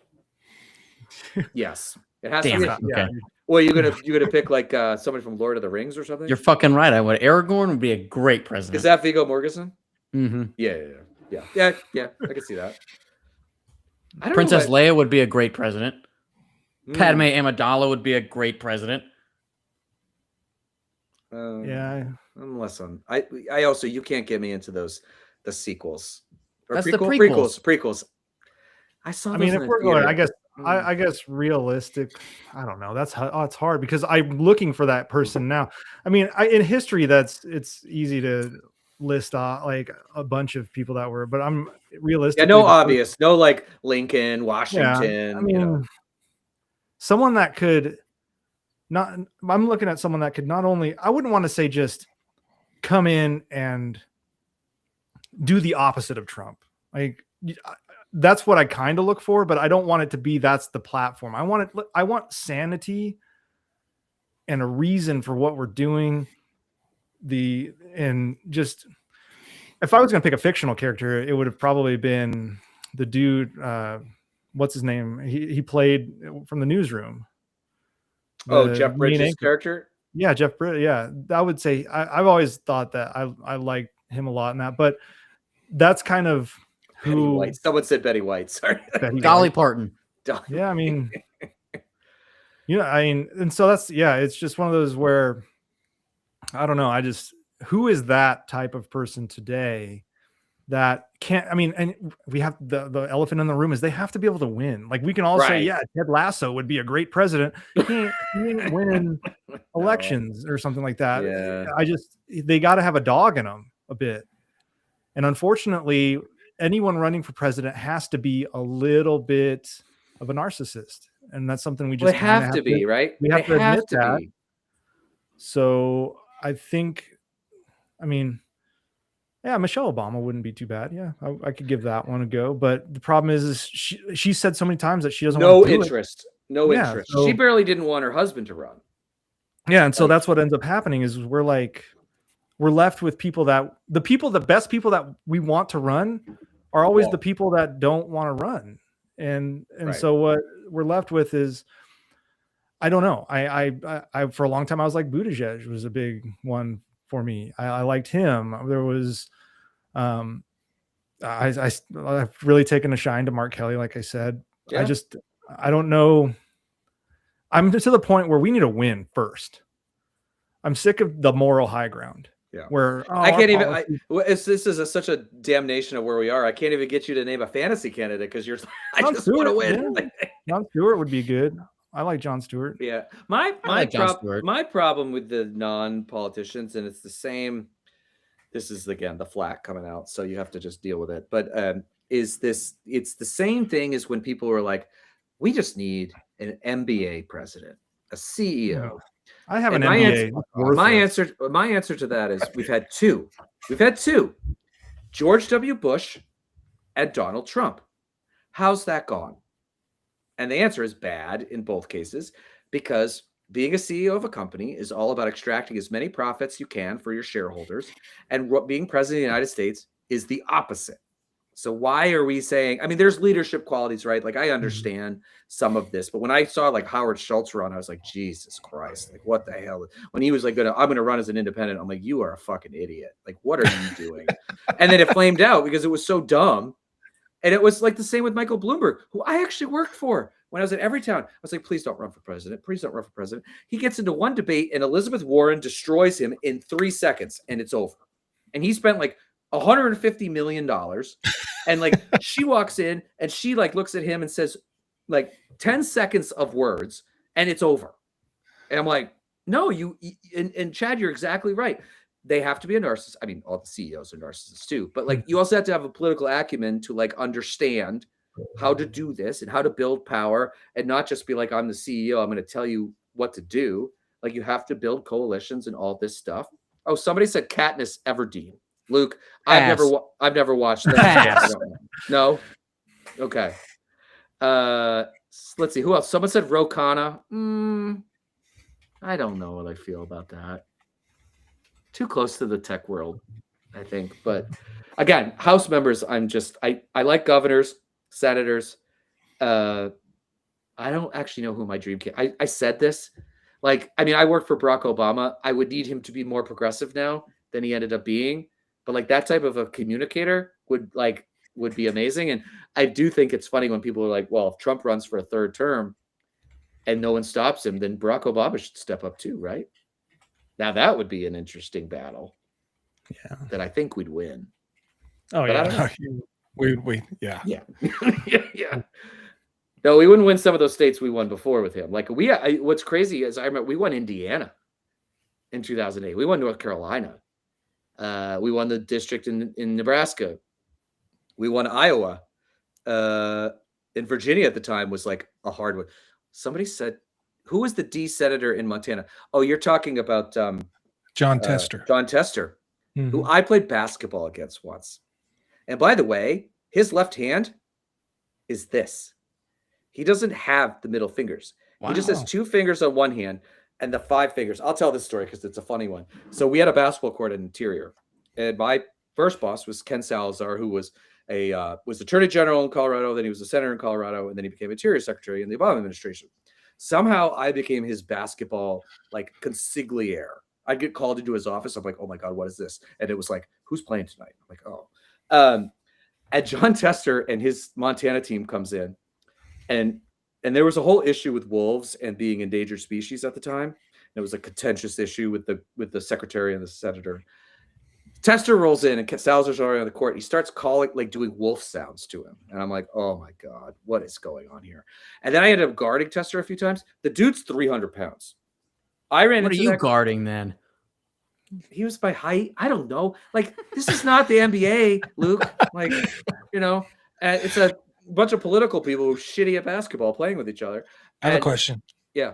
S1: Yes, it has
S4: Damn
S1: to be.
S4: it. Okay.
S1: Well, you're gonna pick like somebody from Lord of the Rings or something.
S4: You're fucking right. I would. Aragorn would be a great president.
S1: Is that Viggo Mortensen?
S4: Mm-hmm.
S1: Yeah. I can see that. I don't
S4: Princess
S1: know,
S4: Leia would be a great president.
S1: but-
S4: Padme Amidala would be a great president.
S2: Yeah.
S1: Unless I also, you can't get me into the sequels. Or
S4: That's the
S1: prequels. I saw.
S2: I mean,
S1: those
S2: if
S1: in
S2: we're
S1: the
S2: going,
S1: theater.
S2: I guess, I guess realistic. I don't know. It's hard because I'm looking for that person now. I mean, in history, it's easy to list like a bunch of people that were, but I'm realistic.
S1: Yeah, no obvious, no like Lincoln, Washington.
S2: Yeah, I mean, someone that could not. I'm looking at someone that could not only. I wouldn't want to say just come in and do the opposite of Trump. Like, that's what I kind of look for, but I don't want it to be that's the platform. I want sanity and a reason for what we're doing. and just if I was going to pick a fictional character, it would have probably been the dude. What's his name? He played from the Newsroom.
S1: Jeff Bridges' character.
S2: Yeah, Jeff Bridges. Yeah, I would say I've always thought that I liked him a lot in that, but that's kind of
S1: Betty White. Someone said Betty White. Sorry,
S4: Dolly Parton.
S2: Yeah, I mean, I mean, and so it's just one of those where I don't know. Who is that type of person today that can't, I mean, and we have the elephant in the room is they have to be able to win. Like we can all say, yeah, Ted Lasso would be a great president. He can't win elections or something like that.
S1: Yeah.
S2: They got to have a dog in them a bit. And unfortunately, anyone running for president has to be a little bit of a narcissist. And that's something we just
S1: have to be, right?
S2: We have to admit that. So I think, I mean, yeah, Michelle Obama wouldn't be too bad. Yeah, I could give that one a go. But the problem is she said so many times that she doesn't want to do
S1: interest. No interest. So, she barely didn't want her husband to run.
S2: Yeah, and so that's what ends up happening is we're left with the best people that we want to run are always the people that don't want to run. And so what we're left with is, I don't know. I for a long time I was like Buttigieg was a big one for me. I liked him. There was, I've really taken a shine to Mark Kelly, like I said. Yeah. I don't know. I'm to the point where we need to win first. I'm sick of the moral high ground. Yeah. Where
S1: I can't even. This is such a damnation of where we are. I can't even get you to name a fantasy candidate because you're. I just want to win.
S2: Yeah. John Stewart would be good. I like John Stewart.
S1: Yeah, my problem with the non-politicians, and it's the same. This is again the flack coming out, so you have to just deal with it. But it's the same thing as when people were like, "We just need an MBA president, a CEO."
S2: I have an MBA.
S1: My answer to that is we've had two. We've had two, George W. Bush and Donald Trump. How's that gone? And the answer is bad in both cases, because being a CEO of a company is all about extracting as many profits you can for your shareholders. And being president of the United States is the opposite. So why are we saying, I mean, there's leadership qualities, right? Like I understand some of this, but when I saw like Howard Schultz run, I was like, Jesus Christ, like what the hell? When he was like, I'm going to run as an independent, I'm like, you are a fucking idiot. Like, what are you doing? And then it flamed out because it was so dumb. And it was like the same with Michael Bloomberg, who I actually worked for when I was at Everytown. I was like, please don't run for president. Please don't run for president. He gets into one debate and Elizabeth Warren destroys him in 3 seconds and it's over. And he spent like $150 million. And like she walks in and she like looks at him and says like 10 seconds of words and it's over. And I'm like, no, and Chad, you're exactly right. They have to be a narcissist. I mean, all the CEOs are narcissists too, but like you also have to have a political acumen to like understand how to do this and how to build power and not just be like, I'm the CEO, I'm going to tell you what to do. Like you have to build coalitions and all this stuff. Oh, somebody said Katniss Everdeen. Luke, I've never watched that. No. Okay. Let's see who else. Someone said Ro Khanna. I don't know what I feel about that. Too close to the tech world, I think. But again, House members, I like governors, senators. I don't actually know who my dream candidate. I said this. Like, I mean, I worked for Barack Obama. I would need him to be more progressive now than he ended up being. But like that type of a communicator would be amazing. And I do think it's funny when people are like, well, if Trump runs for a third term and no one stops him, then Barack Obama should step up too, right? Now that would be an interesting battle.
S2: Yeah.
S1: That I think we'd win.
S3: Oh, yeah. Yeah.
S1: Yeah. No, we wouldn't win some of those states we won before with him. Like what's crazy is I remember we won Indiana in 2008. We won North Carolina. We won the district in Nebraska. We won Iowa. In Virginia at the time was like a hard one. Somebody said, who was the D senator in Montana? Oh, you're talking about
S3: John Tester.
S1: John Tester, who I played basketball against once. And by the way, his left hand is this. He doesn't have the middle fingers. Wow. He just has 2 fingers on one hand. and the five fingers. I'll tell this story because it's a funny one. So we had a basketball court at Interior, and my first boss was Ken Salazar, who was Attorney General in Colorado. Then he was a senator in Colorado, and then he became Interior Secretary in the Obama administration. Somehow I became his basketball like consigliere. I'd get called into his office. I'm like, oh my God, what is this? And it was like, who's playing tonight? I'm like, oh. And John Tester and his Montana team comes in, and there was a whole issue with wolves and being endangered species at the time. It was a contentious issue with the secretary and the senator. Tester rolls in and Salazar's already on the court. He starts calling, like doing wolf sounds to him. And I'm like, oh my God, what is going on here? And then I ended up guarding Tester a few times. The dude's 300 pounds. I ran
S4: What are
S1: into
S4: you
S1: that-
S4: guarding then?
S1: He was my height. I don't know. Like, this is not the NBA, Luke. Like, it's a bunch of political people who are shitty at basketball playing with each other.
S3: I have a
S1: And-
S3: question.
S1: Yeah.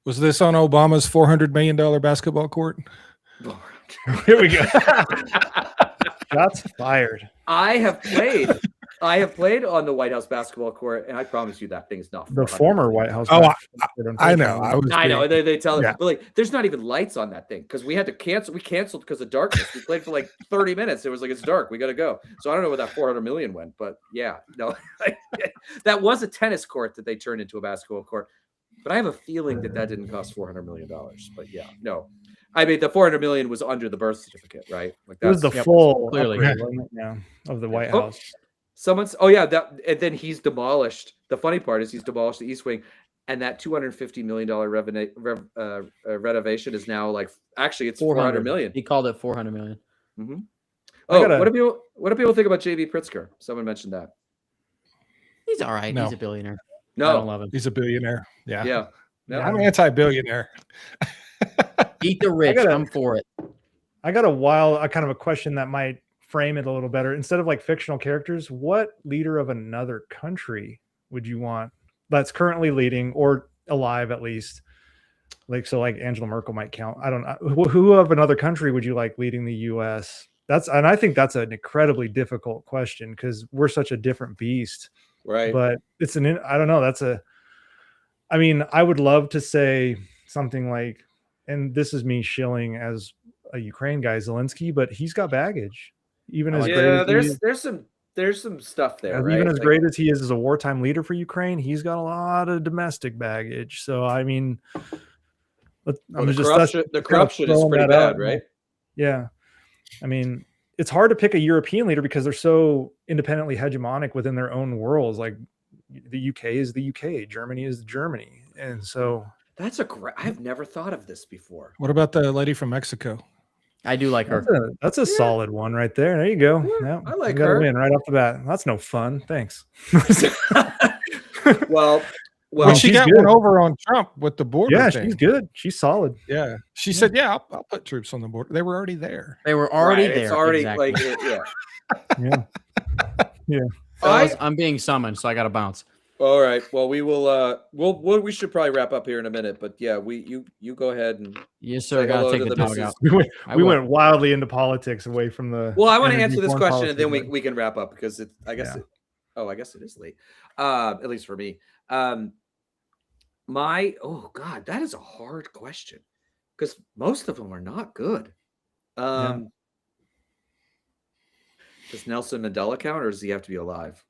S3: Was this on Obama's $400 million basketball court?
S2: Here we go. Shots fired.
S1: I have played on the White House basketball court, and I promise you that thing's not
S2: The
S1: 400.
S2: former White House.
S3: Oh,
S2: basketball court,
S3: I know.
S1: I know they tell
S3: Yeah.
S1: it, but like, there's not even lights on that thing because we had to cancel. We canceled because of darkness. We played for like 30 minutes. It was like, it's dark. We got to go. So I don't know where that 400 million went, but yeah, no, that was a tennis court that they turned into a basketball court. But I have a feeling that didn't cost $400 million. But yeah, no, I mean the 400 million was under the birth certificate, right? Like
S2: It was the
S1: that's-
S2: full
S4: clearly.
S2: upgrade, wasn't it? Yeah, of the White
S1: Oh,
S2: House.
S1: and then he's demolished. The funny part is he's demolished the East Wing, and that $250 million renovation is now like actually it's 400 million.
S4: He called it 400 million.
S1: Mm-hmm.
S2: I
S1: Oh,
S2: gotta-
S1: what do people think about JB Pritzker? Someone mentioned that.
S4: He's all right.
S3: No.
S4: He's a billionaire. I don't
S1: No,
S4: love him.
S3: He's a billionaire. Yeah.
S1: yeah, no.
S3: I'm anti-billionaire.
S4: Eat the rich.
S2: gotta-
S4: I'm for it.
S2: I got a kind of a question that might frame it a little better. Instead of like fictional characters, what leader of another country would you want that's currently leading or alive at least? Like, so like Angela Merkel might count. I don't know. Who of another country would you like leading the US? And I think that's an incredibly difficult question because we're such a different beast.
S1: Right.
S2: But I don't know. I mean, I would love to say something like, and this is me shilling as a Ukraine guy, Zelensky, but he's got baggage. Even as great
S1: yeah,
S2: as he is,
S1: there's some stuff there.
S2: as
S1: Right?
S2: even as
S1: Like,
S2: great as he is as a wartime leader for Ukraine, he's got a lot of domestic baggage. So I mean,
S1: the corruption is pretty bad, right?
S2: Yeah. I mean, it's hard to pick a European leader because they're so independently hegemonic within their own worlds. Like the UK is the UK, Germany is Germany. And so
S1: That's a great. I've never thought of this before.
S3: What about the lady from Mexico?
S4: I do like her.
S2: that's a solid one right there. There you go. Yeah,
S1: I like
S2: you got a
S1: her.
S2: win right off the bat. That's no fun. Thanks.
S1: Well,
S3: Well, she
S2: she's
S3: got
S2: good.
S3: one over on Trump with the border
S2: Yeah,
S3: thing.
S2: she's good. She's solid.
S3: Yeah. She said, yeah, I'll put troops on the border. They were already there.
S4: They were already
S1: right,
S4: there.
S1: It's already
S4: exactly.
S1: like
S2: Yeah.
S1: I,
S4: I'm being summoned, so I got to bounce.
S1: all right. Well, we will. We should probably wrap up here in a minute. But yeah, you go ahead and.
S4: Yes, sir.
S1: Say
S4: Got
S1: hello
S4: to
S1: to
S4: take the
S1: the
S4: dog
S1: missus.
S4: out.
S2: We went wildly into politics away from the.
S1: Well, I want to
S2: energy
S1: answer this
S2: foreign
S1: question and then
S2: policy,
S1: we can wrap up because I guess it is late. At least for me. Oh God, that is a hard question because most of them are not good. Does Nelson Mandela count, or does he have to be alive?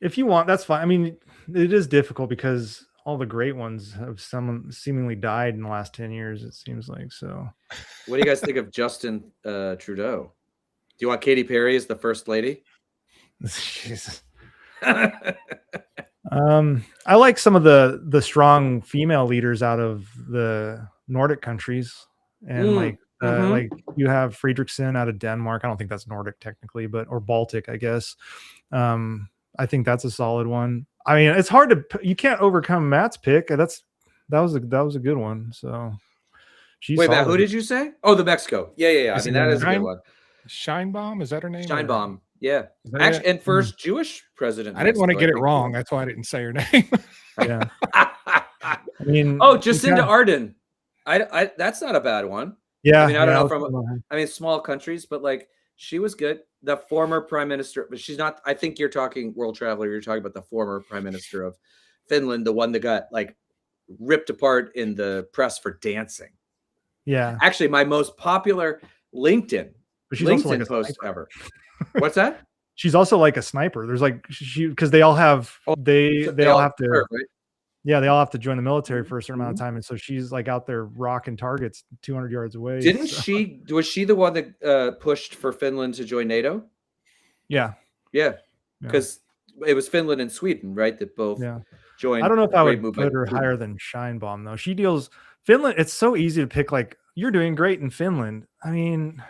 S2: If you want, that's fine. I mean, it is difficult because all the great ones have seemingly died in the last 10 years, it seems like. So
S1: What do you guys think of Justin Trudeau? Do you want Katy Perry as the first lady?
S2: Jesus. I like some of the strong female leaders out of the Nordic countries, and like you have Fredriksson out of Denmark. I don't think that's Nordic technically, or Baltic, I guess. I think that's a solid one. I mean, it's hard to you can't overcome Matt's pick. That was a good one. So she's
S1: Wait, Matt,
S2: solid.
S1: who did you say? Oh, the Mexico. Yeah. I mean, that is a good one.
S3: Scheinbaum, is that her name?
S1: Steinbaum. Yeah.
S3: Is that
S1: Actually,
S3: it?
S1: and first Jewish president.
S3: I didn't want to get it
S1: Mexico, I think.
S3: wrong. That's why I didn't say her name.
S2: Yeah. I mean,
S1: Oh,
S2: you
S1: Jacinda
S2: can't-
S1: Ardern. I that's not a bad one.
S2: Yeah.
S1: I mean, I don't
S2: yeah,
S1: know from I mean, small countries, but like she was good. The former prime minister, but she's not. I think you're talking world traveler. You're talking about the former prime minister of Finland, the one that got like ripped apart in the press for dancing.
S2: Yeah,
S1: Actually, my most popular LinkedIn
S2: but she's also like
S1: LinkedIn
S2: a
S1: post
S2: sniper.
S1: ever. What's that?
S2: She's also like a sniper. There's like because they all have
S1: So
S2: they all have to
S1: serve, right?
S2: yeah, they all have to join the military for a certain amount of time, and so she's like out there rocking targets 200 yards away.
S1: Didn't
S2: so.
S1: she? Was she the one that pushed for Finland to join NATO?
S2: Yeah,
S1: Yeah,
S2: yeah,
S1: because it was Finland and Sweden, right? That both
S2: yeah.
S1: joined.
S2: I don't know if I
S1: Great
S2: would
S1: move by
S2: put her
S1: Sweden.
S2: higher than Scheinbaum though. She deals Finland. It's so easy to pick. Like you're doing great in Finland. I mean,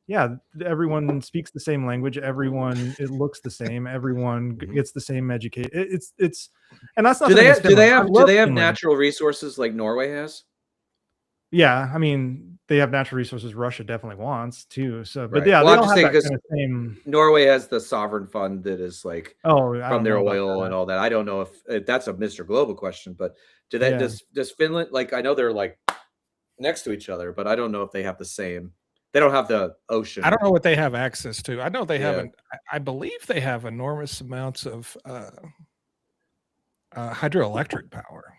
S2: yeah, everyone speaks the same language. Everyone it looks the same. Everyone gets the same education. It's and that's not.
S1: Do they have
S2: Finland.
S1: natural resources like Norway has?
S2: Yeah, I mean they have natural resources. Russia definitely wants too. So, but
S1: Right.
S2: yeah,
S1: Well,
S2: they
S1: I'm
S2: all
S1: just
S2: have
S1: saying
S2: that kind of same.
S1: Norway has the sovereign fund that is like
S2: Oh, I
S1: from
S2: don't
S1: their
S2: know about
S1: oil
S2: that.
S1: and all that. I don't know if that's a Mr. Global question, but do that
S2: Yeah.
S1: does Finland, like I know they're like next to each other, but I don't know if they have the same. They don't have the ocean.
S3: I don't know what they have access to. I know they
S1: Yeah.
S3: have I believe they have enormous amounts of hydroelectric power.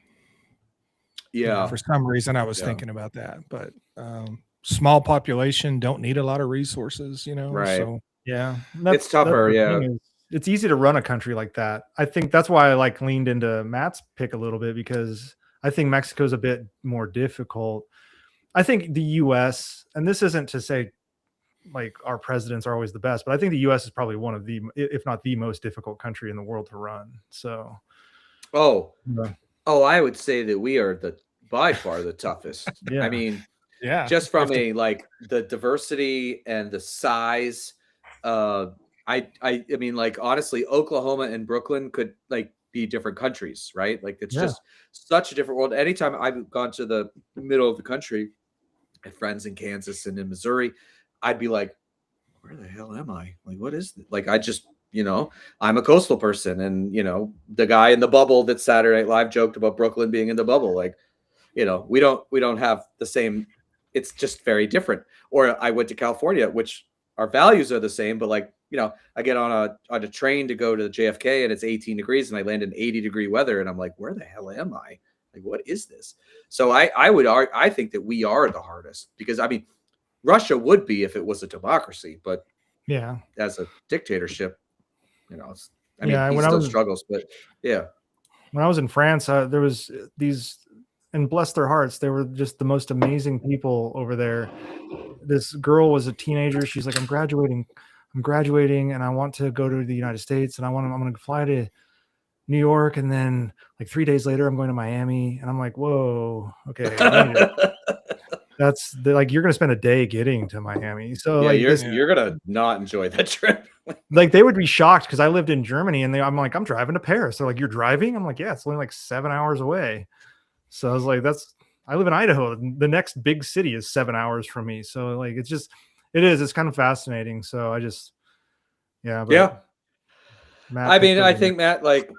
S3: You know,
S1: Yeah.
S3: for some reason, I was
S1: Yeah.
S3: thinking about that, but small population don't need a lot of resources. You know,
S1: Right.
S3: so
S2: Yeah,
S1: It's tougher,
S2: the
S1: yeah.
S2: thing is, it's easy to run a country like that. I think that's why I like leaned into Matt's pick a little bit because I think Mexico's a bit more difficult. I think the U.S. and this isn't to say like our presidents are always the best, but I think the U.S. is probably one of the, if not the most difficult country in the world to run. So,
S1: Oh,
S2: yeah.
S1: I would say that we are by far the toughest.
S2: Yeah.
S1: I mean,
S3: yeah,
S1: just from like the diversity and the size. I mean, like honestly, Oklahoma and Brooklyn could like be different countries, right? Like it's just such a different world. Anytime I've gone to the middle of the country, I have friends in Kansas and in Missouri, I'd be like, where the hell am I? Like, what is this? Like, I just, I'm a coastal person, and the guy in the bubble that Saturday Night Live joked about Brooklyn being in the bubble. Like, we don't have the same. It's just very different. Or I went to California, which our values are the same, but like, I get on a train to go to JFK and it's 18 degrees and I land in 80-degree weather and I'm like, where the hell am I? Like, what is this? So I think that we are the hardest because I mean, Russia would be if it was a democracy, but
S2: Yeah.
S1: as a dictatorship, he
S2: when
S1: still struggles, but yeah.
S2: When I was in France, there was these, and bless their hearts, they were just the most amazing people over there. This girl was a teenager. She's like, I'm graduating and I want to go to the United States and I'm going to fly to New York. And then like 3 days later, I'm going to Miami. And I'm like, whoa, okay. That's like, you're going to spend a day getting to Miami. So
S1: yeah,
S2: like
S1: you're going to not enjoy that trip.
S2: Like they would be shocked because I lived in Germany and I'm like, I'm driving to Paris. They're like, you're driving? I'm like, yeah, it's only like 7 hours away. So I was like, I live in Idaho. The next big city is 7 hours from me. So like, it's kind of fascinating. So I just, Matt,
S1: I think Matt, like,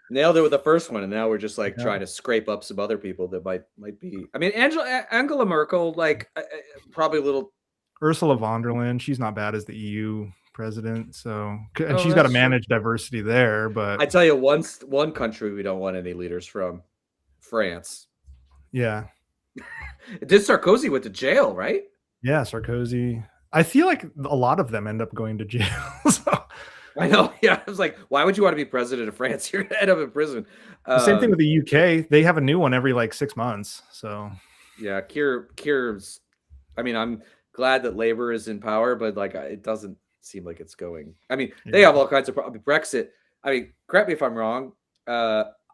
S1: nailed it with the first one. And now we're just like trying to scrape up some other people that might be, I mean, Angela Merkel, like probably a little.
S2: Ursula von der Leyen, she's not bad as the EU president. So, and she's got to manage diversity there, but
S1: I tell you one country we don't want any leaders from. France.
S2: Yeah.
S1: Did Sarkozy went to jail, right?
S2: Yeah, Sarkozy. I feel like a lot of them end up going to jail. So.
S1: I know. Yeah. I was like, why would you want to be president of France? You're going to end up in prison.
S2: The same thing with the UK. They have a new one every like 6 months. So
S1: yeah, Keir's. I mean, I'm glad that Labour is in power, but like it doesn't seem like it's going. I mean, they have all kinds of Brexit. I mean, correct me if I'm wrong.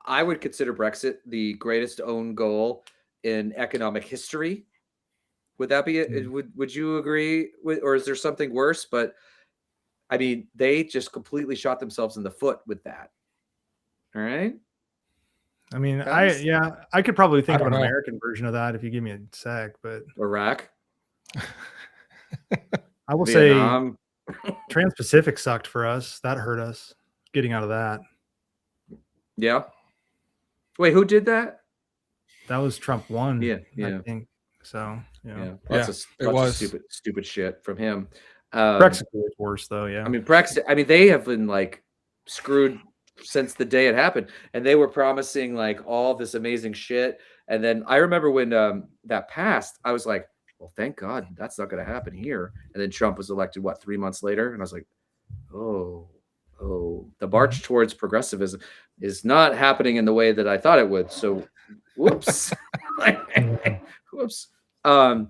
S1: I would consider Brexit the greatest own goal in economic history. Would that be it? Would you agree with, or is there something worse? But I mean, they just completely shot themselves in the foot with that. All right.
S2: I mean, I could probably think of an American version of that if you give me a sec, but
S1: Iraq.
S2: I will say Trans-Pacific sucked for us. That hurt us getting out of that.
S1: Yeah. Wait, who did that?
S2: That was Trump 1.
S1: Yeah.
S2: I think so.
S1: Yeah. Lots of stupid shit from him.
S2: Brexit was worse though. Yeah.
S1: I mean, Brexit. I mean, they have been like screwed since the day it happened. And they were promising like all this amazing shit. And then I remember when that passed, I was like, well, thank God that's not going to happen here. And then Trump was elected, 3 months later? And I was like, oh, the march towards progressivism is not happening in the way that I thought it would. So, whoops. Whoops. Well,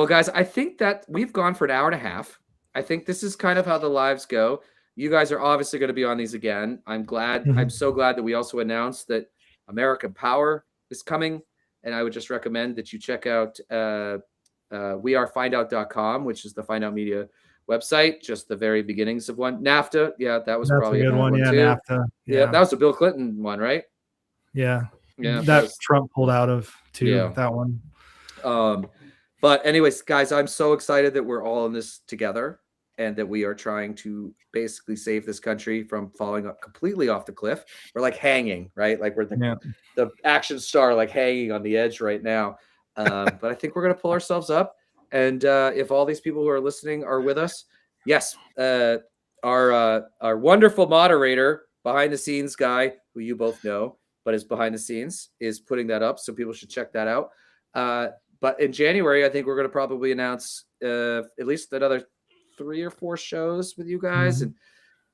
S1: guys, I think that we've gone for an hour and a half. I think this is kind of how the lives go. You guys are obviously going to be on these again. I'm glad. I'm so glad that we also announced that American Power is coming. And I would just recommend that you check out wearefindout.com, which is the Find Out Media website, just the very beginnings of one. NAFTA. Yeah, that was probably
S2: a good one. Yeah,
S1: too.
S2: NAFTA.
S1: Yeah, that was the Bill Clinton one, right?
S2: Yeah.
S1: Yeah.
S2: That Trump pulled out of too.
S1: Yeah.
S2: That one.
S1: But anyways, guys, I'm so excited that we're all in this together and that we are trying to basically save this country from falling up completely off the cliff. We're like hanging, right? Like we're the action star, like hanging on the edge right now. But I think we're going to pull ourselves up. And if all these people who are listening are with us, yes, our wonderful moderator, behind the scenes guy, who you both know, but is behind the scenes, is putting that up. So people should check that out. But in January, I think we're going to probably announce at least another 3 or 4 shows with you guys. And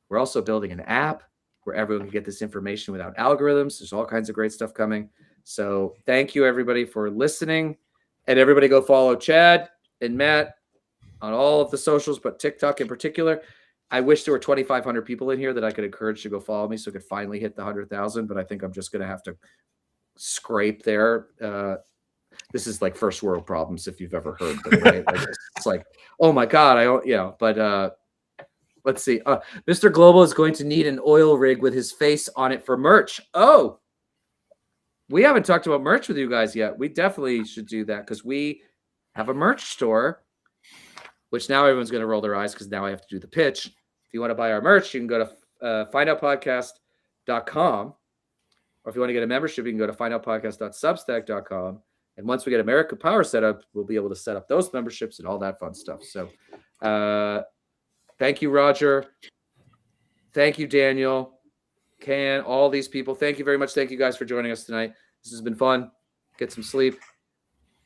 S1: we're also building an app where everyone can get this information without algorithms. There's all kinds of great stuff coming. So thank you, everybody, for listening. And everybody go follow Chad and Matt on all of the socials, but TikTok in particular. I wish there were 2,500 people in here that I could encourage to go follow me so I could finally hit the 100,000. But I think I'm just going to have to scrape there. This is like first world problems, if you've ever heard them, right? Like, it's like, oh my God, I don't, but let's see. Mr. Global is going to need an oil rig with his face on it for merch. Oh, we haven't talked about merch with you guys yet. We definitely should do that because we have a merch store, which now everyone's going to roll their eyes because now I have to do the pitch. If you want to buy our merch, you can go to findoutpodcast.com. Or if you want to get a membership, you can go to findoutpodcast.substack.com. And once we get American Power set up, we'll be able to set up those memberships and all that fun stuff. So thank you, Roger. Thank you, Daniel, Can, all these people. Thank you very much. Thank you guys for joining us tonight. This has been fun. Get some sleep.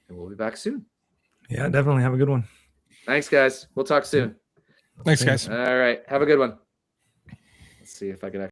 S1: And we'll be back soon.
S2: Yeah, definitely. Have a good one.
S1: Thanks, guys. We'll talk soon.
S3: Thanks, guys.
S1: All right. Have a good one. Let's see if I can actually.